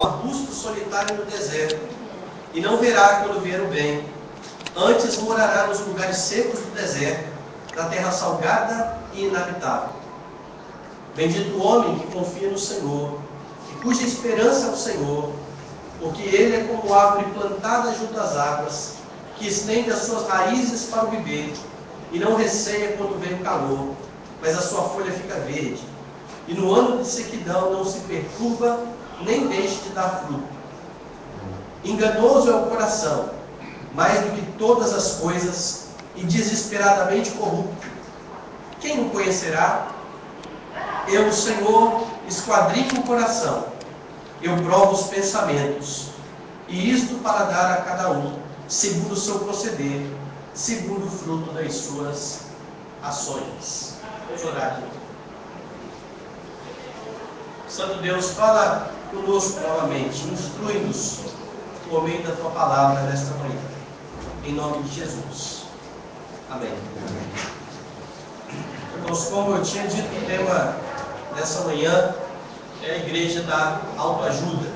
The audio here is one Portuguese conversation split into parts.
arbusto solitário no deserto, e não verá quando vier o bem. Antes morará nos lugares secos do deserto, na terra salgada e inabitável. Bendito o homem que confia no Senhor, e cuja esperança é o Senhor, porque ele é como árvore plantada junto às águas, que estende as suas raízes para o viver, e não receia quando vem o calor, mas a sua folha fica verde, e no ano de sequidão não se perturba, nem deixe de dar fruto. Enganoso é o coração, mais do que todas as coisas, e desesperadamente corrupto. Quem o conhecerá? Eu, o Senhor, esquadrinho o coração, eu provo os pensamentos, e isto para dar a cada um, segundo o seu proceder, segundo o fruto das suas ações. Vamos orar aqui. Santo Deus, fala conosco novamente, instrui-nos por meio da Tua palavra nesta manhã. Em nome de Jesus. Amém. Irmãos, como eu tinha dito, o tema dessa manhã é a igreja da autoajuda.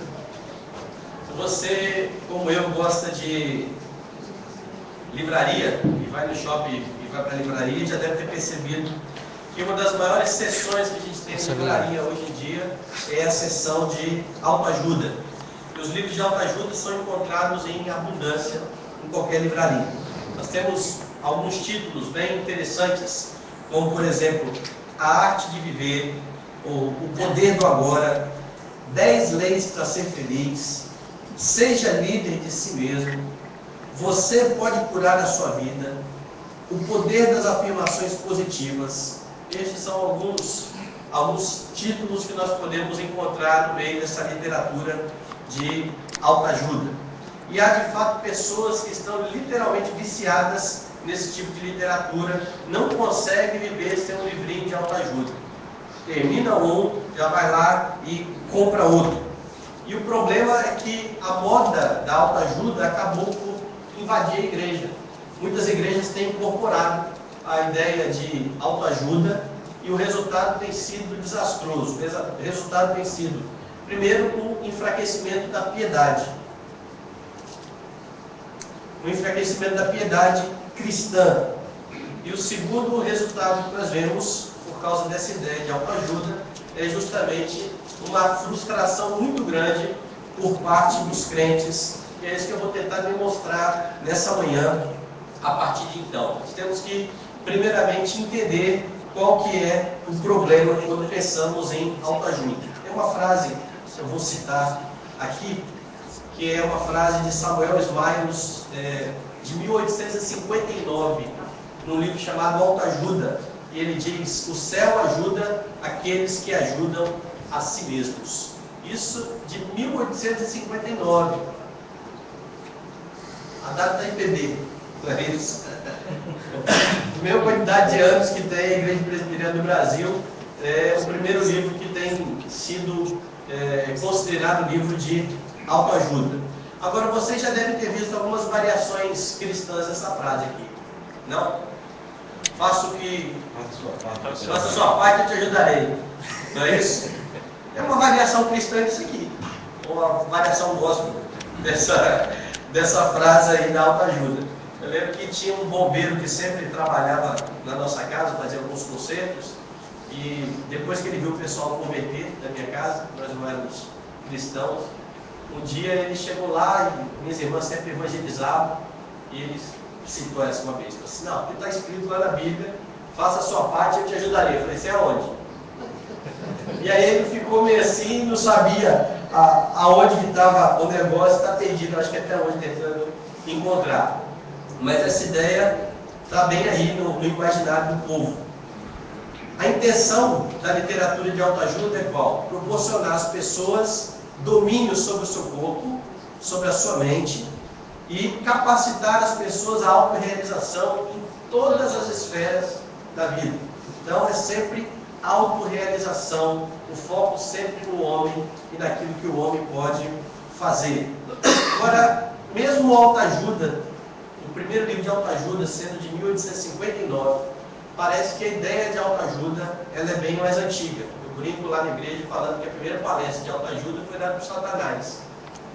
Se você, como eu, gosta de livraria, e vai no shopping e vai para a livraria, já deve ter percebido que uma das maiores seções que a gente tem na livraria hoje em dia é a seção de autoajuda. E os livros de autoajuda são encontrados em abundância em qualquer livraria. Nós temos alguns títulos bem interessantes, como por exemplo, A Arte de Viver, ou O Poder do Agora, 10 Leis para Ser Feliz, Seja Líder de Si Mesmo, Você Pode Curar a Sua Vida, O Poder das Afirmações Positivas. Estes são alguns títulos que nós podemos encontrar no meio dessa literatura de autoajuda. E há de fato pessoas que estão literalmente viciadas nesse tipo de literatura, não conseguem viver sem um livrinho de autoajuda. Termina um, já vai lá e compra outro. E o problema é que a moda da autoajuda acabou por invadir a igreja. Muitas igrejas têm incorporado a ideia de autoajuda e o resultado tem sido desastroso. O resultado tem sido, primeiro, o enfraquecimento da piedade. O enfraquecimento da piedade cristã. E o segundo resultado que nós vemos, por causa dessa ideia de autoajuda, é justamente uma frustração muito grande por parte dos crentes. E é isso que eu vou tentar demonstrar nessa manhã, a partir de então. Nós temos que, primeiramente, entender qual que é o problema quando pensamos em autoajuda. Tem uma frase que eu vou citar aqui, que é uma frase de Samuel Smiles, de 1859, num livro chamado Autoajuda. E ele diz: o céu ajuda aqueles que ajudam a si mesmos. Isso de 1859. A data da IPB, não é isso? A mesma quantidade de anos que tem a Igreja Presbiteriana do Brasil, é o primeiro livro que tem sido considerado livro de autoajuda. Agora, vocês já devem ter visto algumas variações cristãs dessa frase aqui. Não? Faça a sua parte, eu te ajudarei. Não é isso? É uma variação cristã disso aqui. Uma variação gospel dessa frase aí da autoajuda. Eu lembro que tinha um bombeiro que sempre trabalhava na nossa casa, fazia alguns concertos, e depois que ele viu o pessoal converter da minha casa, nós não éramos cristãos, um dia ele chegou lá e minhas irmãs sempre evangelizavam, e ele citou essa uma vez. Falei assim: não, porque está escrito lá na Bíblia, faça a sua parte, eu te ajudarei. Eu falei: você aonde? E aí ele ficou meio assim, não sabia aonde que estava o negócio, está perdido, acho que até hoje tentando encontrar. Mas essa ideia está bem aí no imaginário do povo. A intenção da literatura de autoajuda é qual? Proporcionar às pessoas domínio sobre o seu corpo, sobre a sua mente, e capacitar as pessoas à autorrealização em todas as esferas da vida. Então é sempre autorrealização, o foco sempre no homem e naquilo que o homem pode fazer. Agora, mesmo autoajuda, o primeiro livro de autoajuda sendo de 1859, parece que a ideia de autoajuda ela é bem mais antiga. Eu brinco lá na igreja falando que a primeira palestra de autoajuda foi dada por Satanás,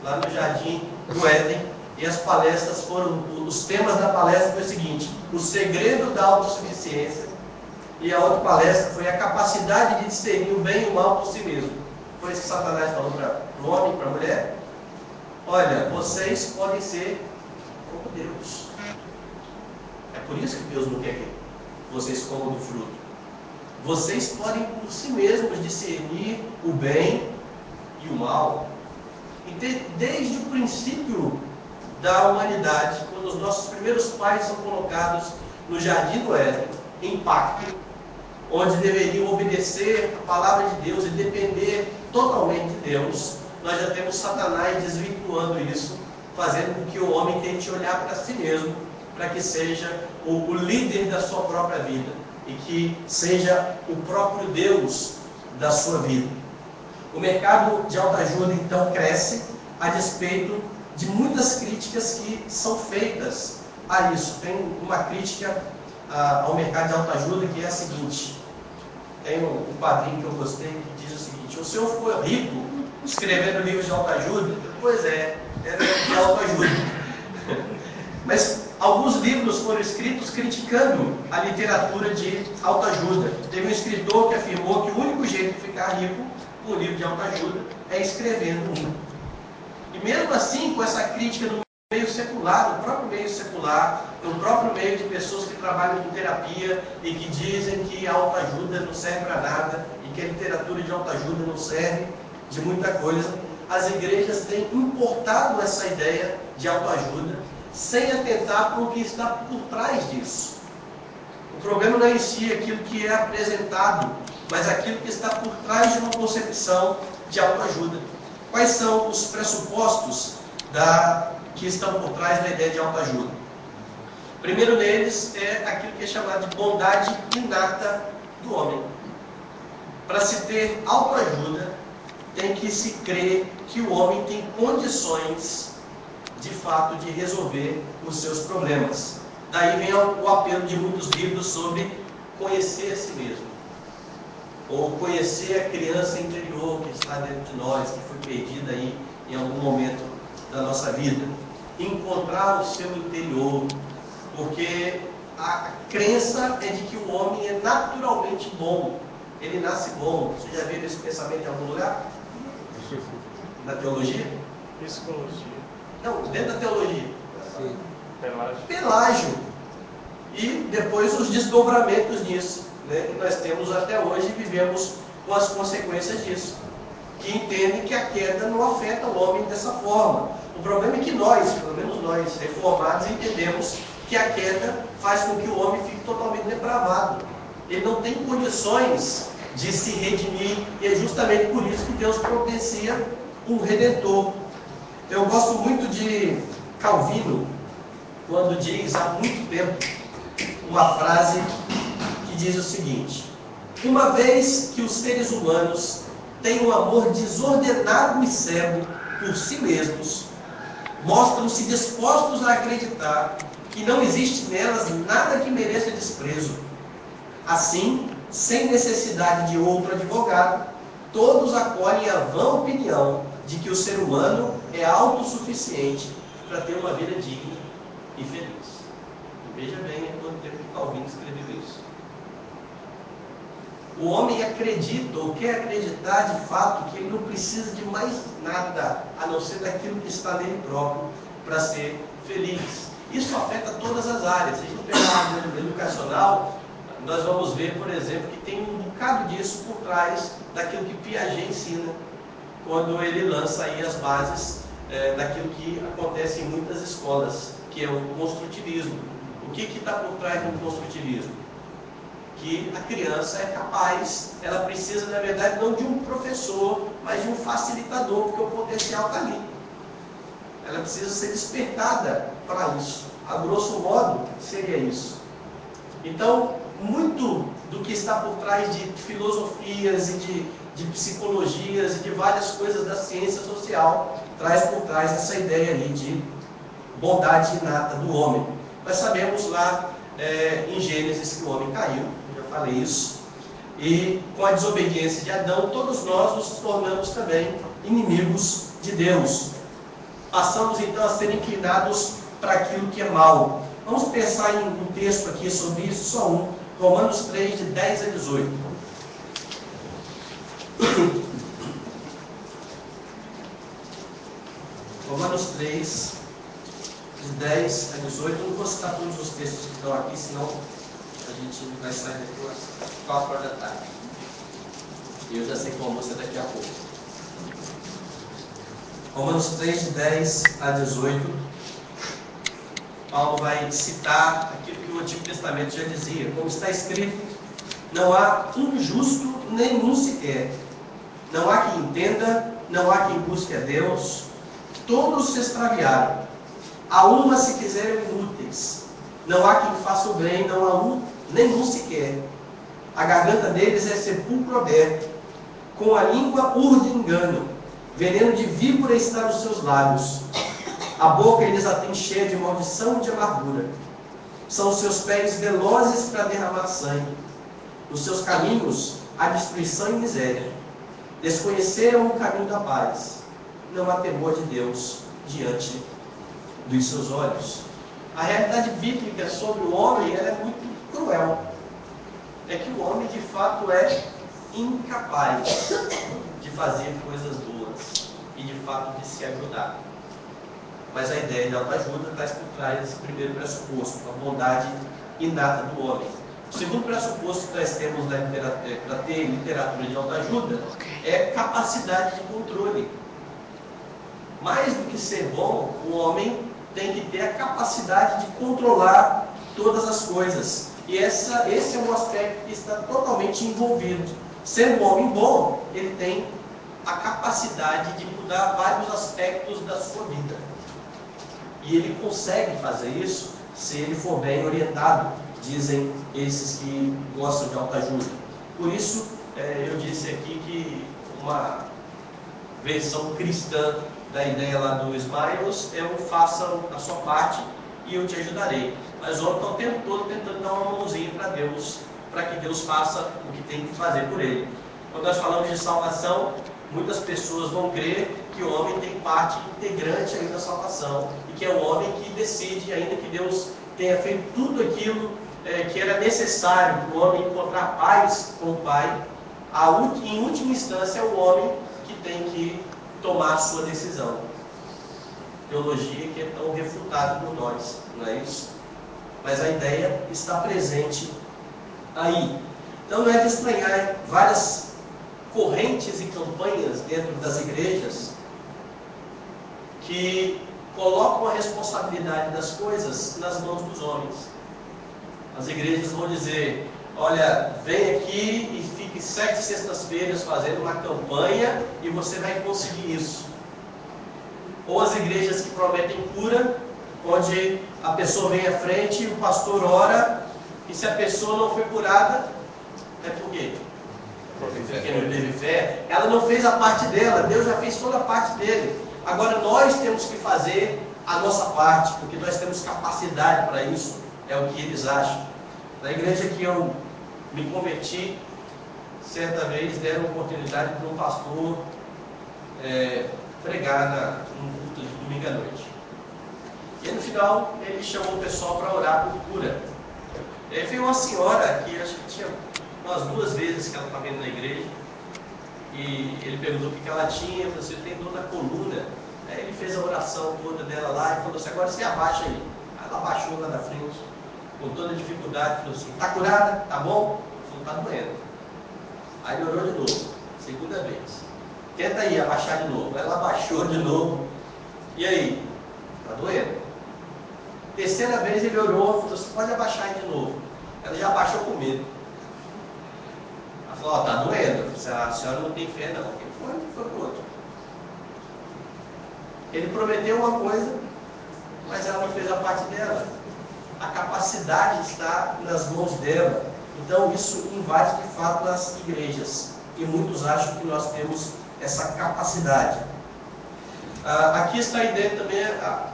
lá no Jardim do Éden, e as palestras foram, os temas da palestra foi o seguinte: o segredo da autossuficiência, e a outra palestra foi a capacidade de discernir o bem e o mal por si mesmo. Foi isso que Satanás falou para o homem e para a mulher: olha, vocês podem ser como Deus. É por isso que Deus não quer que vocês comam do fruto. Vocês podem por si mesmos discernir o bem e o mal. E desde o princípio da humanidade, quando os nossos primeiros pais são colocados no Jardim do Éden, em pacto, onde deveriam obedecer a palavra de Deus e depender totalmente de Deus, nós já temos Satanás desvirtuando isso, fazendo com que o homem tente olhar para si mesmo, para que seja o líder da sua própria vida e que seja o próprio Deus da sua vida. O mercado de autoajuda então cresce a despeito de muitas críticas que são feitas a isso. Tem uma crítica ao mercado de autoajuda que é a seguinte: tem um quadrinho que eu gostei que diz o seguinte: o senhor ficou rico escrevendo livros de autoajuda? Pois é de autoajuda. Mas alguns livros foram escritos criticando a literatura de autoajuda. Teve um escritor que afirmou que o único jeito de ficar rico com um livro de autoajuda é escrevendo um. E mesmo assim, com essa crítica do meio secular, do próprio meio secular, do próprio meio de pessoas que trabalham com terapia e que dizem que a autoajuda não serve para nada e que a literatura de autoajuda não serve de muita coisa, as igrejas têm importado essa ideia de autoajuda sem atentar para o que está por trás disso. O problema não é em si aquilo que é apresentado, mas aquilo que está por trás de uma concepção de autoajuda. Quais são os pressupostos que estão por trás da ideia de autoajuda? Primeiro neles é aquilo que é chamado de bondade inata do homem. Para se ter autoajuda, tem que se crer que o homem tem condições, de fato, de resolver os seus problemas. Daí vem o apelo de muitos livros sobre conhecer a si mesmo, ou conhecer a criança interior que está dentro de nós, que foi perdida aí em algum momento da nossa vida. Encontrar o seu interior, porque a crença é de que o homem é naturalmente bom, ele nasce bom. Você já viu esse pensamento em algum lugar? Na teologia? Psicologia. Não, dentro da teologia. Sim. Pelágio. Pelágio. E depois os desdobramentos disso, né, que nós temos até hoje e vivemos com as consequências disso. Que entendem que a queda não afeta o homem dessa forma. O problema é que nós, pelo menos nós, reformados, entendemos que a queda faz com que o homem fique totalmente depravado. Ele não tem condições de se redimir, e é justamente por isso que Deus providencia um Redentor. Eu gosto muito de Calvino, quando diz, há muito tempo, uma frase que diz o seguinte: uma vez que os seres humanos têm um amor desordenado e cego por si mesmos, mostram-se dispostos a acreditar que não existe nelas nada que mereça desprezo. Assim, sem necessidade de outro advogado, todos acolhem a vã opinião de que o ser humano é autossuficiente para ter uma vida digna e feliz. E veja bem em quanto tempo que Calvino escreveu isso. O homem acredita ou quer acreditar de fato que ele não precisa de mais nada a não ser daquilo que está nele próprio para ser feliz. Isso afeta todas as áreas. Se a gente pegar a área educacional, nós vamos ver, por exemplo, que tem um bocado disso por trás daquilo que Piaget ensina, quando ele lança aí as bases daquilo que acontece em muitas escolas, que é o construtivismo. O que está por trás do construtivismo? Que a criança é capaz, ela precisa, na verdade, não de um professor, mas de um facilitador, porque o potencial está ali. Ela precisa ser despertada para isso. A grosso modo, seria isso. Então, muito do que está por trás de filosofias e de psicologias e de várias coisas da ciência social traz por trás essa ideia ali de bondade inata do homem. Nós sabemos lá em Gênesis que o homem caiu, já falei isso. E com a desobediência de Adão, todos nós nos tornamos também inimigos de Deus. Passamos então a ser inclinados para aquilo que é mal. Vamos pensar em um texto aqui sobre isso, só um. Romanos 3, de 10 a 18. Romanos 3, de 10 a 18. Eu não vou citar todos os textos que estão aqui, senão a gente vai sair daqui às 4 horas da tarde. E eu já sei que o almoço é daqui a pouco. Romanos 3, de 10 a 18. Paulo vai citar aquilo que o Antigo Testamento já dizia. Como está escrito, não há um justo nenhum sequer. Não há quem entenda, não há quem busque a Deus. Todos se extraviaram. A uma se quiseram inúteis. Não há quem faça o bem, não há nenhum sequer. A garganta deles é sepulcro aberto. Com a língua urde engano. Veneno de víbora está nos seus lábios. A boca eles a têm cheia de maldição e de amargura. São os seus pés velozes para derramar sangue. Nos seus caminhos há destruição e miséria. Desconheceram o caminho da paz. Não há temor de Deus diante dos seus olhos. A realidade bíblica sobre o homem ela é muito cruel. É que o homem de fato é incapaz de fazer coisas boas e de fato de se ajudar. Mas a ideia de autoajuda está por trás desse primeiro pressuposto, a bondade inata do homem. O segundo pressuposto que nós temos para ter literatura de autoajuda é capacidade de controle. Mais do que ser bom, o homem tem que ter a capacidade de controlar todas as coisas. E esse é um aspecto que está totalmente envolvido. Sendo um homem bom, ele tem a capacidade de mudar vários aspectos da sua vida. E ele consegue fazer isso se ele for bem orientado, dizem esses que gostam de autoajuda. Por isso, eu disse aqui que uma versão cristã da ideia lá do Smiles é o faça a sua parte e eu te ajudarei. Mas o homem está o tempo todo tentando dar uma mãozinha para Deus, para que Deus faça o que tem que fazer por ele. Quando nós falamos de salvação, muitas pessoas vão crer que o homem tem parte integrante aí da salvação e que é o homem que decide, ainda que Deus tenha feito tudo aquilo que era necessário para o homem encontrar paz com o Pai, em última instância é o homem que tem que tomar a sua decisão. Teologia que é tão refutada por nós, não é isso? Mas a ideia está presente aí. Então não é de estranhar várias correntes e campanhas dentro das igrejas que colocam a responsabilidade das coisas nas mãos dos homens. As igrejas vão dizer, olha, vem aqui e fique 7 sextas-feiras fazendo uma campanha e você vai conseguir isso. Ou as igrejas que prometem cura, onde a pessoa vem à frente e o pastor ora, e se a pessoa não foi curada, é por quê? Porque não teve fé. Ela não fez a parte dela, Deus já fez toda a parte dele. Agora nós temos que fazer a nossa parte, porque nós temos capacidade para isso, é o que eles acham. Na igreja que eu me converti, certa vez deram oportunidade para um pastor pregar num culto de domingo à noite. E no final ele chamou o pessoal para orar por cura. E aí veio uma senhora que acho que tinha umas 2 vezes que ela estava indo na igreja, e ele perguntou o que ela tinha, falou assim, eu tenho dor na coluna. Aí ele fez a oração toda dela lá e falou assim, agora você abaixa aí. Aí ela abaixou lá na frente, com toda dificuldade, falou assim, está curada? Tá bom? Falou, está doendo. Aí ele orou de novo, segunda vez. Tenta aí abaixar de novo. Aí ela abaixou de novo. E aí? Está doendo. Terceira vez ele orou, falou assim, pode abaixar aí de novo. Ela já abaixou com medo. Ela falou, está doendo. A senhora não tem fé não. Ele foi para o outro. Ele prometeu uma coisa, mas ela não fez a parte dela. A capacidade está nas mãos dela. Então isso invade de fato as igrejas. E muitos acham que nós temos essa capacidade. Aqui está a ideia também,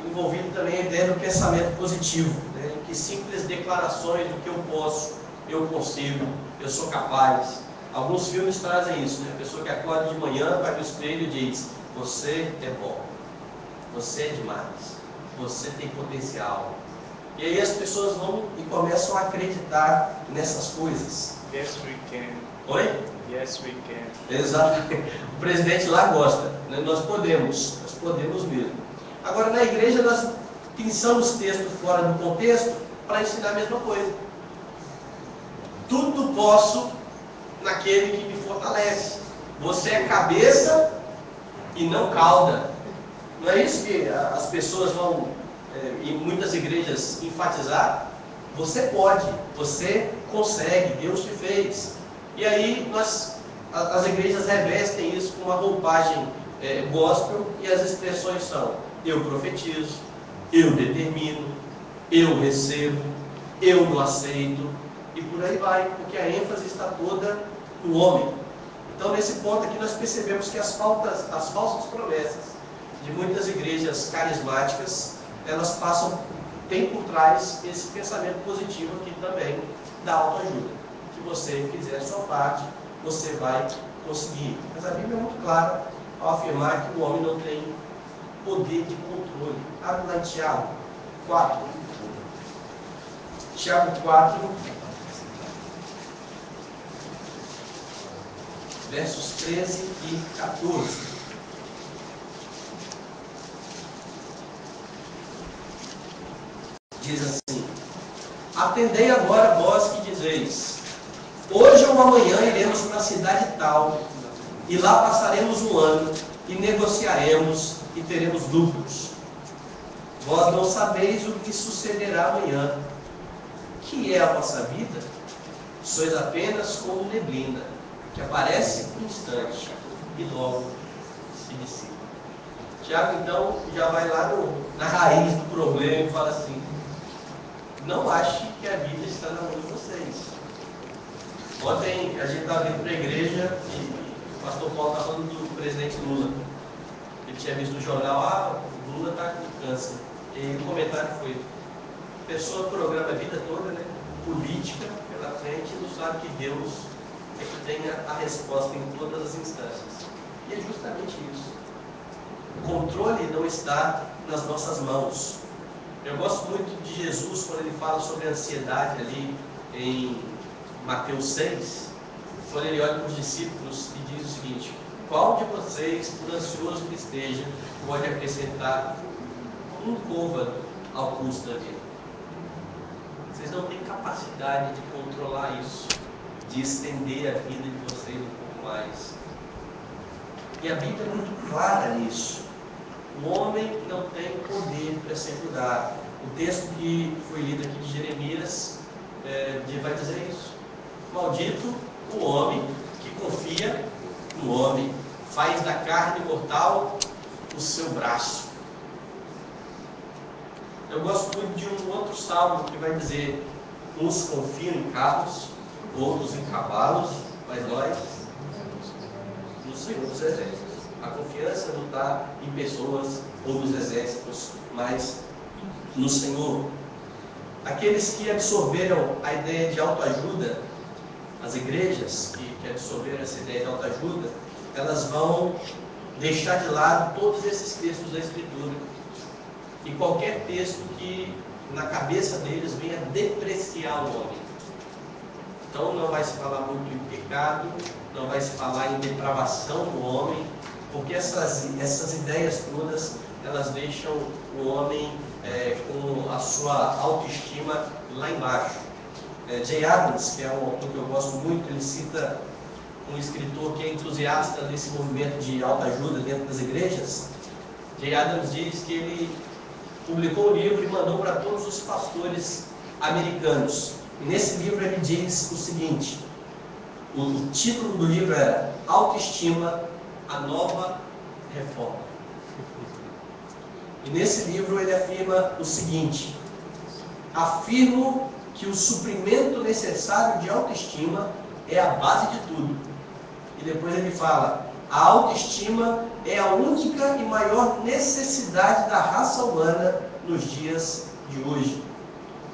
envolvida também a ideia do pensamento positivo, né? Que simples declarações do que eu posso, eu consigo, eu sou capaz, Alguns filmes trazem isso, né? A pessoa que acorda de manhã, vai para o espelho e diz: você é bom, você é demais, você tem potencial. E aí as pessoas vão e começam a acreditar nessas coisas. Yes, we can. Oi? Yes, we can. Exato. O presidente lá gosta, né? Nós podemos mesmo. Agora na igreja nós pensamos texto fora do contexto para ensinar a mesma coisa. Tudo posso naquele que me fortalece. Você é cabeça e não cauda. Não é isso que as pessoas vão, em muitas igrejas, enfatizar? Você pode, você consegue, Deus te fez. E aí as igrejas revestem isso com uma roupagem gospel, e as expressões são: eu profetizo, eu determino, eu recebo, eu não aceito, e por aí vai, porque a ênfase está toda no homem. Então, nesse ponto aqui, nós percebemos que as falsas promessas de muitas igrejas carismáticas, elas tem por trás esse pensamento positivo aqui também da autoajuda. Se você fizer a sua parte, você vai conseguir. Mas a Bíblia é muito clara ao afirmar que o homem não tem poder de controle. Abre lá em Tiago 4. Tiago 4, versos 13 e 14. Diz assim: atendei agora vós que dizeis: hoje ou amanhã iremos para a cidade tal, e lá passaremos um ano, e negociaremos, e teremos lucros. Vós não sabeis o que sucederá amanhã. Que é a vossa vida? Sois apenas como neblina, que aparece um instante, e logo se dissipa. Tiago, então, já vai lá na raiz do problema e fala assim: não ache que a vida está na mão de vocês. Ontem a gente estava vindo para a igreja e o pastor Paulo estava falando do presidente Lula. Ele tinha visto no jornal: o Lula está com câncer. E o comentário foi: a pessoa programa a vida toda, né? Política pela frente, e não sabe que Deus é que tem a resposta em todas as instâncias. E é justamente isso. O controle não está nas nossas mãos. Eu gosto muito de Jesus quando ele fala sobre a ansiedade ali em Mateus 6, quando ele olha para os discípulos e diz o seguinte: qual de vocês, por ansioso que esteja, pode acrescentar um côvado ao custo da vida? Vocês não têm capacidade de controlar isso, de estender a vida de vocês um pouco mais. E a Bíblia é muito clara nisso. O homem não tem poder para se ajudar. O texto que foi lido aqui de Jeremias vai dizer isso. Maldito o homem que confia no homem, faz da carne mortal o seu braço. Eu gosto muito de um outro salmo que vai dizer: uns confiam em carros, outros em cavalos, mas nós no Senhor dos Exércitos. A confiança não está em pessoas ou nos exércitos, mas no Senhor. Aqueles que absorveram a ideia de autoajuda, as igrejas que absorveram essa ideia de autoajuda, elas vão deixar de lado todos esses textos da Escritura. E qualquer texto que na cabeça deles venha depreciar o homem. Então não vai se falar muito em pecado, não vai se falar em depravação do homem, porque essas ideias todas, elas deixam o homem com a sua autoestima lá embaixo. Jay Adams, que é um autor que eu gosto muito, ele cita um escritor que é entusiasta desse movimento de autoajuda dentro das igrejas. Jay Adams diz que ele publicou um livro e mandou para todos os pastores americanos. E nesse livro ele diz o seguinte: o título do livro era Autoestima, a Nova Reforma. E nesse livro ele afirma o seguinte: afirmo que o suprimento necessário de autoestima é a base de tudo. E depois ele fala: a autoestima é a única e maior necessidade da raça humana nos dias de hoje.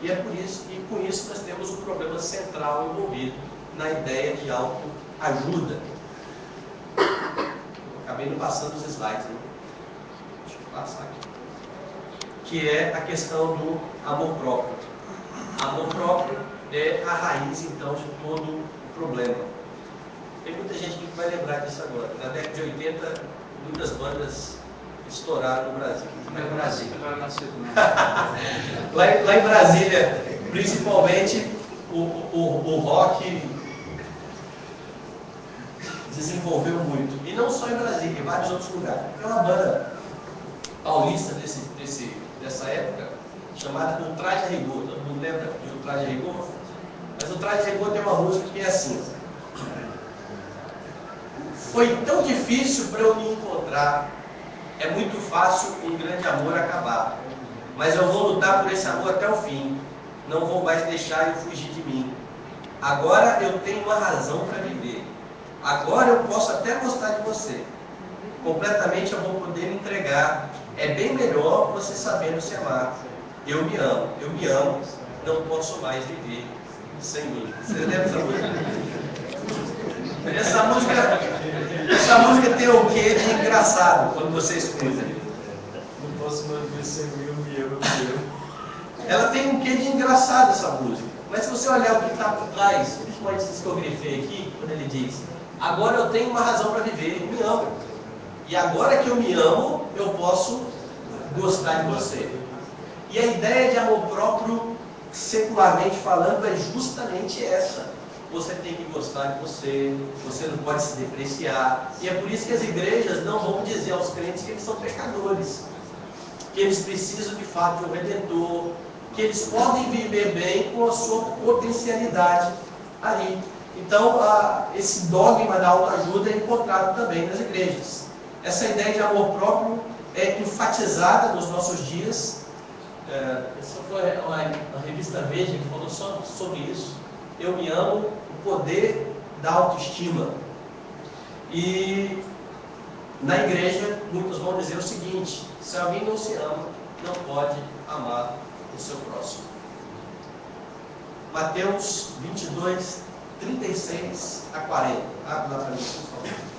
E é por isso, e com isso nós temos um problema central envolvido na ideia de autoajuda. ajuda. Acabei não passando os slides, né? Deixa eu passar aqui. Que é a questão do amor próprio. Amor próprio é a raiz, então, de todo o problema. Tem muita gente que vai lembrar disso agora. Na década de 80, muitas bandas estouraram no Brasil. Lá em Brasília, principalmente, o rock desenvolveu muito. E não só em Brasília, em vários outros lugares. Tem uma banda paulista dessa época, chamada Ultraje a Rigor. Todo mundo lembra de Ultraje a Rigor? Mas Ultraje a Rigor tem uma música que é assim: foi tão difícil para eu me encontrar, é muito fácil um grande amor acabar, mas eu vou lutar por esse amor até o fim, não vou mais deixar ele fugir de mim. Agora eu tenho uma razão para viver, agora eu posso até gostar de você, completamente eu vou poder me entregar, é bem melhor você sabendo se amar. Eu me amo, não posso mais viver sem mim. Vocês lembram dessa música? Essa música tem o quê de engraçado quando você escuta? Não posso mais viver sem mim, eu me amo. Ela tem um quê de engraçado, essa música. Mas se você olhar o que está por trás, principalmente essa discografia aqui, quando ele diz: agora eu tenho uma razão para viver, eu me amo. E agora que eu me amo, eu posso gostar de você. E a ideia de amor próprio, secularmente falando, é justamente essa. Você tem que gostar de você, você não pode se depreciar. E é por isso que as igrejas não vão dizer aos crentes que eles são pecadores, que eles precisam de fato de um Redentor, que eles podem viver bem com a sua potencialidade ali. Então, esse dogma da autoajuda é encontrado também nas igrejas. Essa ideia de amor próprio é enfatizada nos nossos dias. Essa foi a revista Veja que falou só sobre isso. Eu me amo, o poder da autoestima. E na igreja, muitos vão dizer o seguinte: se alguém não se ama, não pode amar o seu próximo. Mateus 22, 36 a 40. Abre lá para mim, por favor.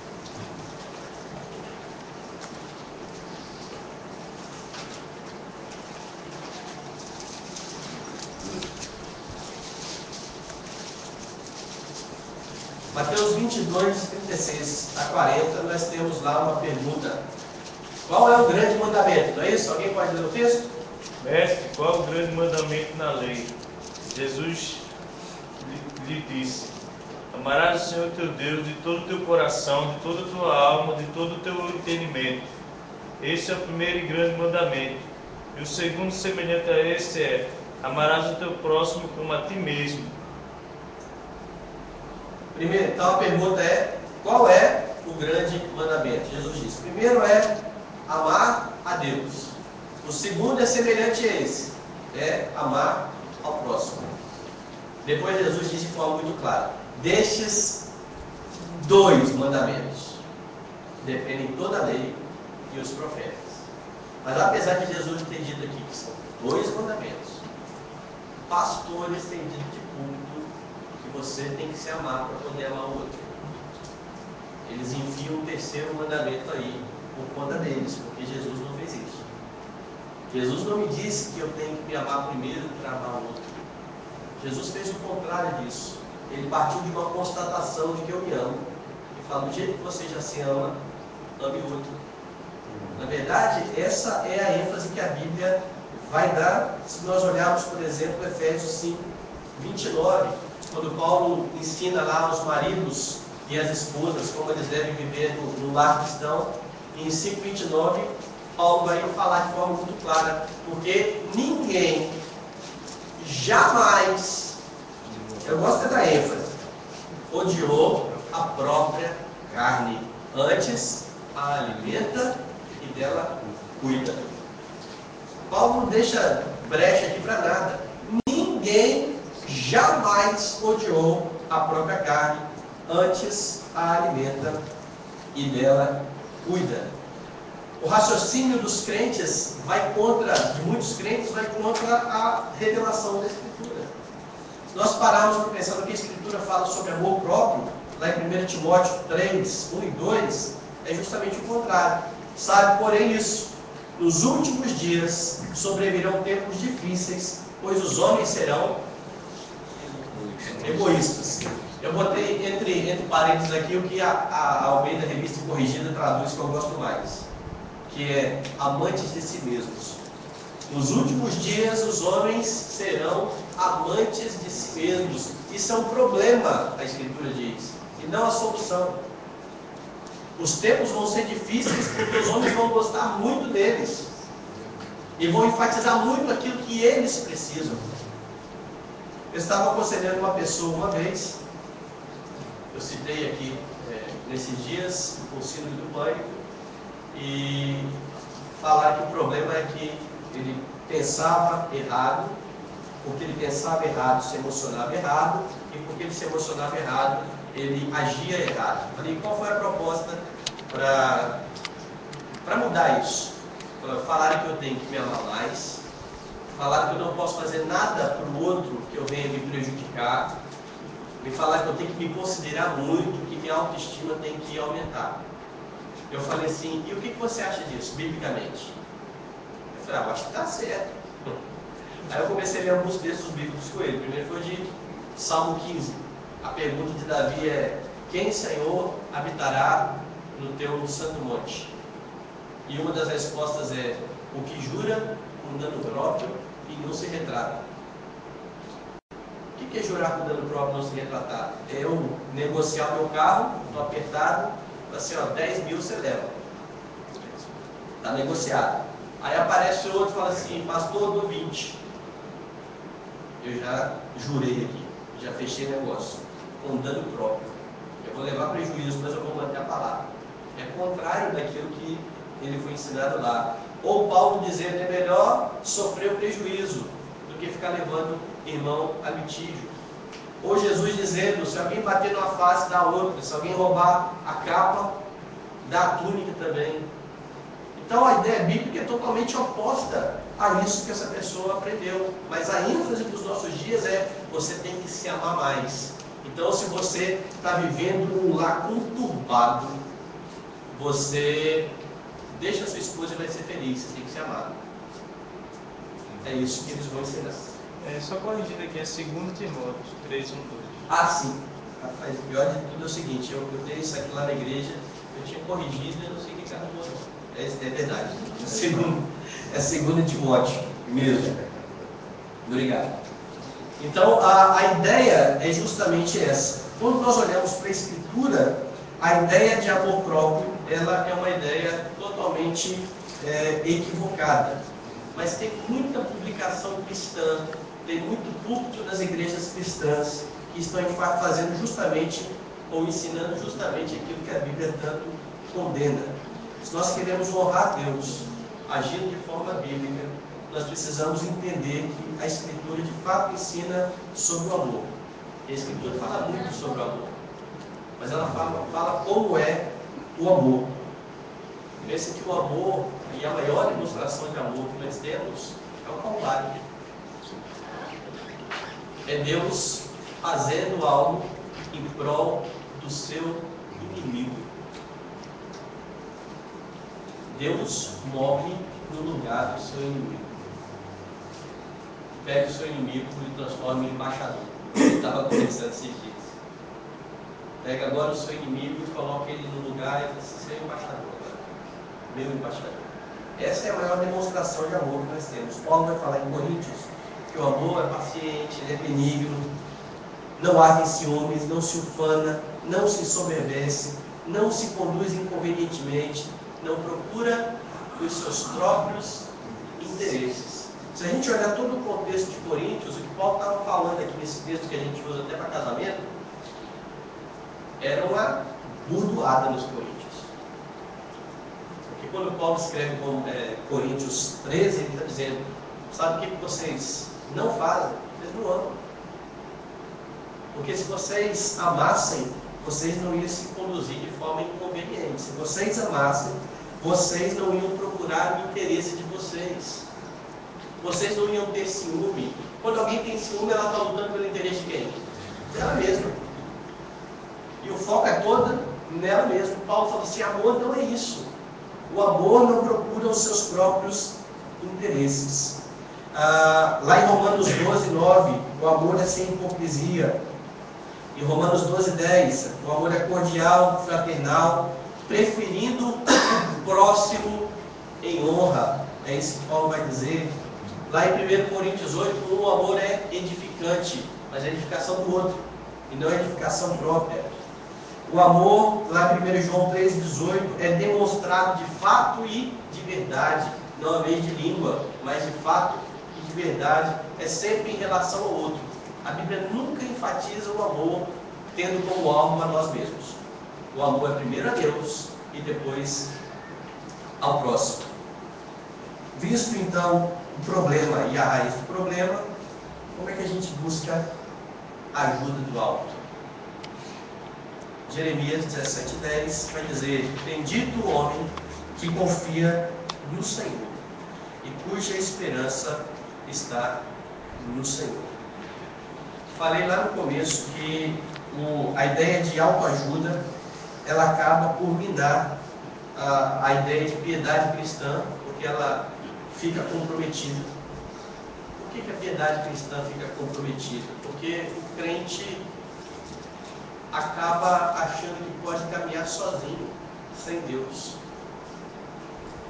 Mateus 22, 36 a 40, nós temos lá uma pergunta: qual é o grande mandamento? Não é isso? Alguém pode ler o texto? Mestre, qual é o grande mandamento na lei? Jesus lhe disse: amarás o Senhor teu Deus de todo o teu coração, de toda a tua alma, de todo o teu entendimento. Esse é o primeiro e grande mandamento. E o segundo, semelhante a esse, é: amarás o teu próximo como a ti mesmo. Primeiro, então a pergunta é: qual é o grande mandamento? Jesus diz: primeiro é amar a Deus. O segundo é semelhante a esse, é amar ao próximo. Depois Jesus diz de forma muito clara: destes dois mandamentos dependem toda a lei e os profetas. Mas apesar de Jesus ter dito aqui que são dois mandamentos, pastores têm dito de público que você tem que se amar para poder amar o outro. Eles enfiam o terceiro mandamento aí por conta deles, porque Jesus não fez isso. Jesus não me disse que eu tenho que me amar primeiro para amar o outro. Jesus fez o contrário disso. Ele partiu de uma constatação de que eu me amo e fala: do jeito que você já se ama, ame o outro. Na verdade, essa é a ênfase que a Bíblia vai dar se nós olharmos, por exemplo, Efésios 5, 29, quando Paulo ensina lá aos maridos e às esposas como eles devem viver no lar cristão. Em 5:29, Paulo vai falar de forma muito clara: porque ninguém jamais, eu gosto da ênfase, odiou a própria carne, antes a alimenta e dela cuida. Paulo não deixa brecha aqui para nada. Ninguém jamais odiou a própria carne, antes a alimenta e dela cuida. O raciocínio dos crentes de muitos crentes, vai contra a revelação da Escritura. Se nós pararmos para pensar no que a Escritura fala sobre amor próprio, lá em 1 Timóteo 3, 1 e 2, é justamente o contrário. Sabe, porém, isso, nos últimos dias sobrevirão tempos difíceis, pois os homens serão egoístas. Eu botei entre parênteses aqui o que a Almeida Revista Corrigida traduz, que eu gosto mais, que é amantes de si mesmos. Nos últimos dias os homens serão amantes de si mesmos. Isso é um problema, a Escritura diz, e não a solução. Os tempos vão ser difíceis porque os homens vão gostar muito deles e vão enfatizar muito aquilo que eles precisam. Eu estava aconselhando uma pessoa uma vez, eu citei aqui nesses dias o síndrome do pânico, e falar que o problema é que ele pensava errado, porque ele pensava errado, se emocionava errado, e porque ele se emocionava errado, ele agia errado. Falei, qual foi a proposta para mudar isso? Falaram que eu tenho que me amar mais, falaram que eu não posso fazer nada para o outro que eu venha me prejudicar, me falaram que eu tenho que me considerar muito, que minha autoestima tem que aumentar. Eu falei assim, e o que você acha disso, biblicamente? Eu falei, eu acho que está certo. Aí eu comecei a ler alguns textos bíblicos com ele. Primeiro foi de Salmo 15. A pergunta de Davi é, quem, Senhor, habitará no teu santo monte? E uma das respostas é, o que jura com dano próprio e não se retrata. O que é jurar com dano próprio e não se retratar? É eu negociar meu carro, estou apertado, assim, ó, 10 mil você leva. Está negociado. Aí aparece outro e fala assim, pastor, do 20. Eu já jurei aqui, já fechei negócio, com dano próprio. Eu vou levar prejuízo, mas eu vou manter a palavra. É contrário daquilo que ele foi ensinado lá. Ou Paulo dizendo, é melhor sofrer o prejuízo do que ficar levando irmão a litígio. Ou Jesus dizendo, se alguém bater numa face, dá outra. Se alguém roubar a capa, dá a túnica também. Então a ideia bíblica é totalmente oposta a isso que essa pessoa aprendeu. Mas a ênfase dos nossos dias é, você tem que se amar mais. Então se você está vivendo um lar conturbado, você deixa a sua esposa e vai ser feliz, você tem que se amar. É isso que eles vão ensinar. Só corrigindo aqui, é 2 Timóteo 3, 1, 2. Ah, sim. Rapaz, o pior de tudo é o seguinte, eu tenho isso aqui lá na igreja, eu tinha corrigido e eu não sei o que cara botou. É verdade. É 2 Timóteo mesmo. Obrigado. Então, a ideia é justamente essa. Quando nós olhamos para a Escritura, a ideia de amor próprio, ela é uma ideia totalmente equivocada. Mas tem muita publicação cristã, tem muito púlpito das igrejas cristãs que estão fazendo justamente, ou ensinando justamente aquilo que a Bíblia tanto condena. Se nós queremos honrar Deus, agindo de forma bíblica, nós precisamos entender que a Escritura de fato ensina sobre o amor. E a Escritura fala muito sobre o amor, mas ela fala como é o amor. Pensa que o amor, e a maior demonstração de amor que nós temos, é o Calvário. É Deus fazendo algo em prol do seu inimigo. Deus morre no lugar do seu inimigo. Pega o seu inimigo e transforma em embaixador. Ele estava conversando esses dias. Pega agora o seu inimigo e coloca ele no lugar e diz, seu embaixador. Meu embaixador. Essa é a maior demonstração de amor que nós temos. Paulo vai falar em Coríntios que o amor é paciente, ele é benigno, não arde em ciúmes, não se ufana, não se ensoberbece, não se conduz inconvenientemente, não procura os seus próprios interesses. Se a gente olhar todo o contexto de Coríntios, o que Paulo estava falando aqui nesse texto que a gente usa até para casamento, era uma burdoada nos Coríntios. Porque quando Paulo escreve Coríntios 13, ele está dizendo, sabe o que vocês não fazem? Vocês não amam. Porque se vocês amassem, vocês não iam se conduzir de forma inconveniente. Se vocês amassem, vocês não iam procurar o interesse de vocês. Vocês não iam ter ciúme. Quando alguém tem ciúme, ela está lutando pelo interesse de quem? Dela mesma. E o foco é todo nela mesmo. Paulo fala assim, amor não é isso. O amor não procura os seus próprios interesses. Lá em Romanos 12:9, o amor é sem hipocrisia. Em Romanos 12:10, o amor é cordial, fraternal, preferindo o próximo em honra. É isso que Paulo vai dizer. Lá em 1 Coríntios 8:1, o amor é edificante, mas é edificação do outro, e não é edificação própria. O amor, lá em 1 João 3:18, é demonstrado de fato e de verdade, não a meio de língua, mas de fato e de verdade, é sempre em relação ao outro. A Bíblia nunca enfatiza o amor tendo como alvo a nós mesmos. O amor é primeiro a Deus e depois ao próximo. Visto então o problema e a raiz do problema, como é que a gente busca a ajuda do alto? Jeremias 17:10 vai dizer: bendito o homem que confia no Senhor e cuja esperança está no Senhor. Falei lá no começo que a ideia de autoajuda, ela acaba por minar a ideia de piedade cristã, porque ela fica comprometida. Por que a piedade cristã fica comprometida? Porque o crente acaba achando que pode caminhar sozinho, sem Deus,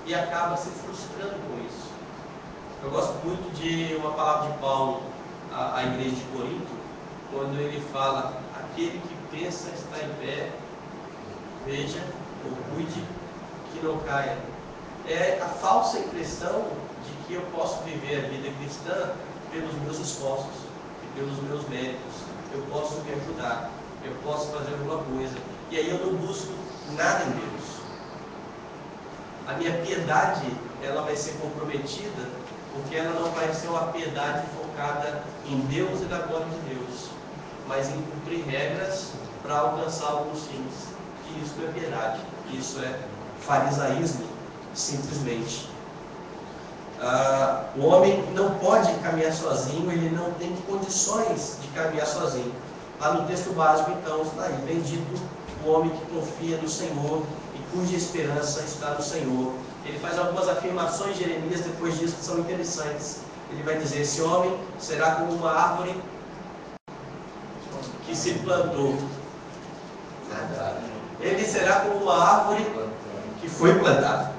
e acaba se frustrando com isso. Eu gosto muito de uma palavra de Paulo à igreja de Corinto, quando ele fala: aquele que pensa estar em pé, veja ou cuide que não caia. É a falsa impressão de que eu posso viver a vida cristã pelos meus esforços e pelos meus méritos. Eu posso me ajudar, eu posso fazer alguma coisa, e aí eu não busco nada em Deus. A minha piedade, ela vai ser comprometida, porque ela não vai ser uma piedade focada em Deus e na glória de Deus, mas em cumprir regras para alcançar alguns fins. E isso não é piedade, isso é farisaísmo, simplesmente. O homem não pode caminhar sozinho, ele não tem condições de caminhar sozinho. Lá no texto básico, então, está aí: bendito o homem que confia no Senhor e cuja esperança está no Senhor. Ele faz algumas afirmações de Jeremias depois disso que são interessantes. Ele vai dizer: esse homem será como uma árvore que se plantou. Ele será como uma árvore que foi plantada.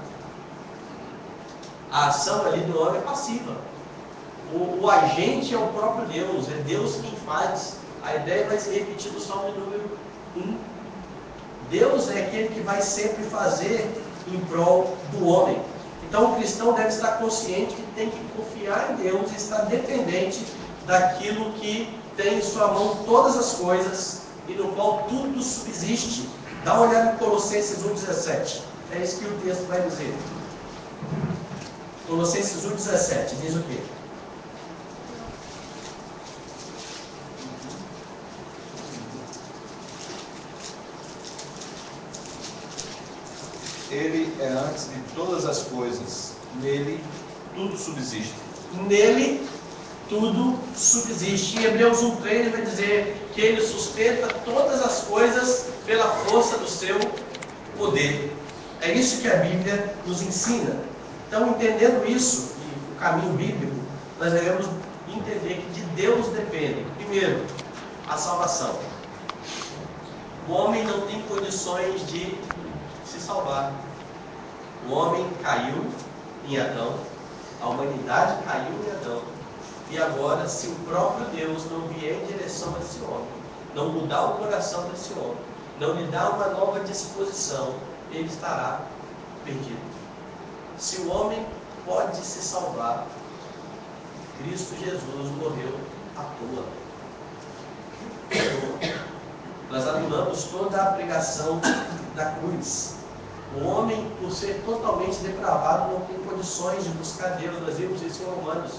A ação ali do homem é passiva. O agente é o próprio Deus, é Deus quem faz. A ideia vai se repetir no Salmo número 1. Deus é aquele que vai sempre fazer em prol do homem. Então o cristão deve estar consciente que tem que confiar em Deus e estar dependente daquilo que tem em sua mão todas as coisas e no qual tudo subsiste. Dá uma olhada em Colossenses 1:17. É isso que o texto vai dizer. Colossenses 1:17 diz o quê? Ele é antes de todas as coisas, nele tudo subsiste. Nele tudo subsiste. Em Hebreus 1:3 ele vai dizer que ele sustenta todas as coisas pela força do seu poder. É isso que a Bíblia nos ensina. Então, entendendo isso, e o caminho bíblico, nós devemos entender que de Deus depende, primeiro, a salvação. O homem não tem condições de se salvar. O homem caiu em Adão, a humanidade caiu em Adão, e agora, se o próprio Deus não vier em direção a esse homem, não mudar o coração desse homem, não lhe dar uma nova disposição, ele estará perdido. Se o homem pode se salvar, Cristo Jesus morreu à toa. Nós anulamos toda a pregação da cruz. O homem, por ser totalmente depravado, não tem condições de buscar Deus. Nós vimos isso em Romanos,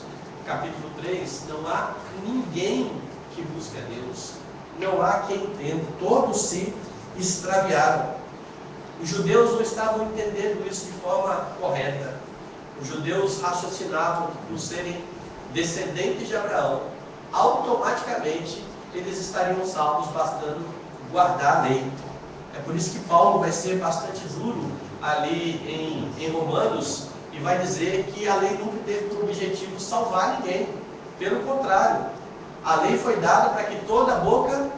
capítulo 3. Não há ninguém que busque a Deus. Não há quem entenda. Todos se extraviaram. Os judeus não estavam entendendo isso de forma correta. Os judeus raciocinavam por serem descendentes de Abraão. Automaticamente, eles estariam salvos, bastando guardar a lei. É por isso que Paulo vai ser bastante duro ali em Romanos e vai dizer que a lei nunca teve por objetivo salvar ninguém. Pelo contrário, a lei foi dada para que toda boca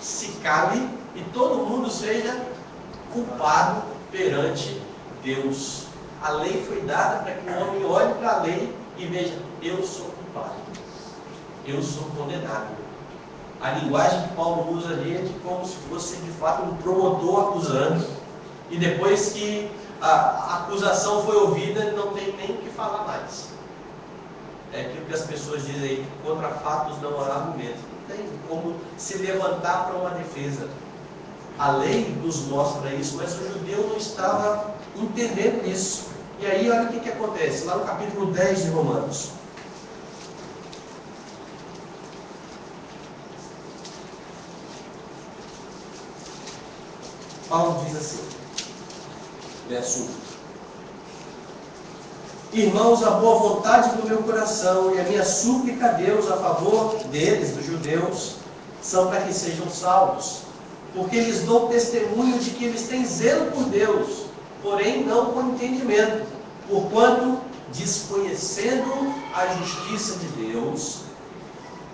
se cale e todo mundo seja culpado perante Deus. A lei foi dada para que o homem olhe para a lei e veja: eu sou culpado, eu sou condenado. A linguagem que Paulo usa ali é de como se fosse de fato um promotor acusando, e depois que a acusação foi ouvida, ele não tem nem o que falar mais. É aquilo que as pessoas dizem aí: contra fatos não há argumento. Não tem como se levantar para uma defesa. A lei nos mostra isso, mas o judeu não estava entendendo isso. E aí olha o que acontece lá no capítulo 10 de Romanos. Paulo diz assim, verso 1: Irmãos, a boa vontade do meu coração e a minha súplica a Deus a favor deles, dos judeus, são para que sejam salvos, porque lhes dou testemunho de que eles têm zelo por Deus, porém não com entendimento, porquanto, desconhecendo a justiça de Deus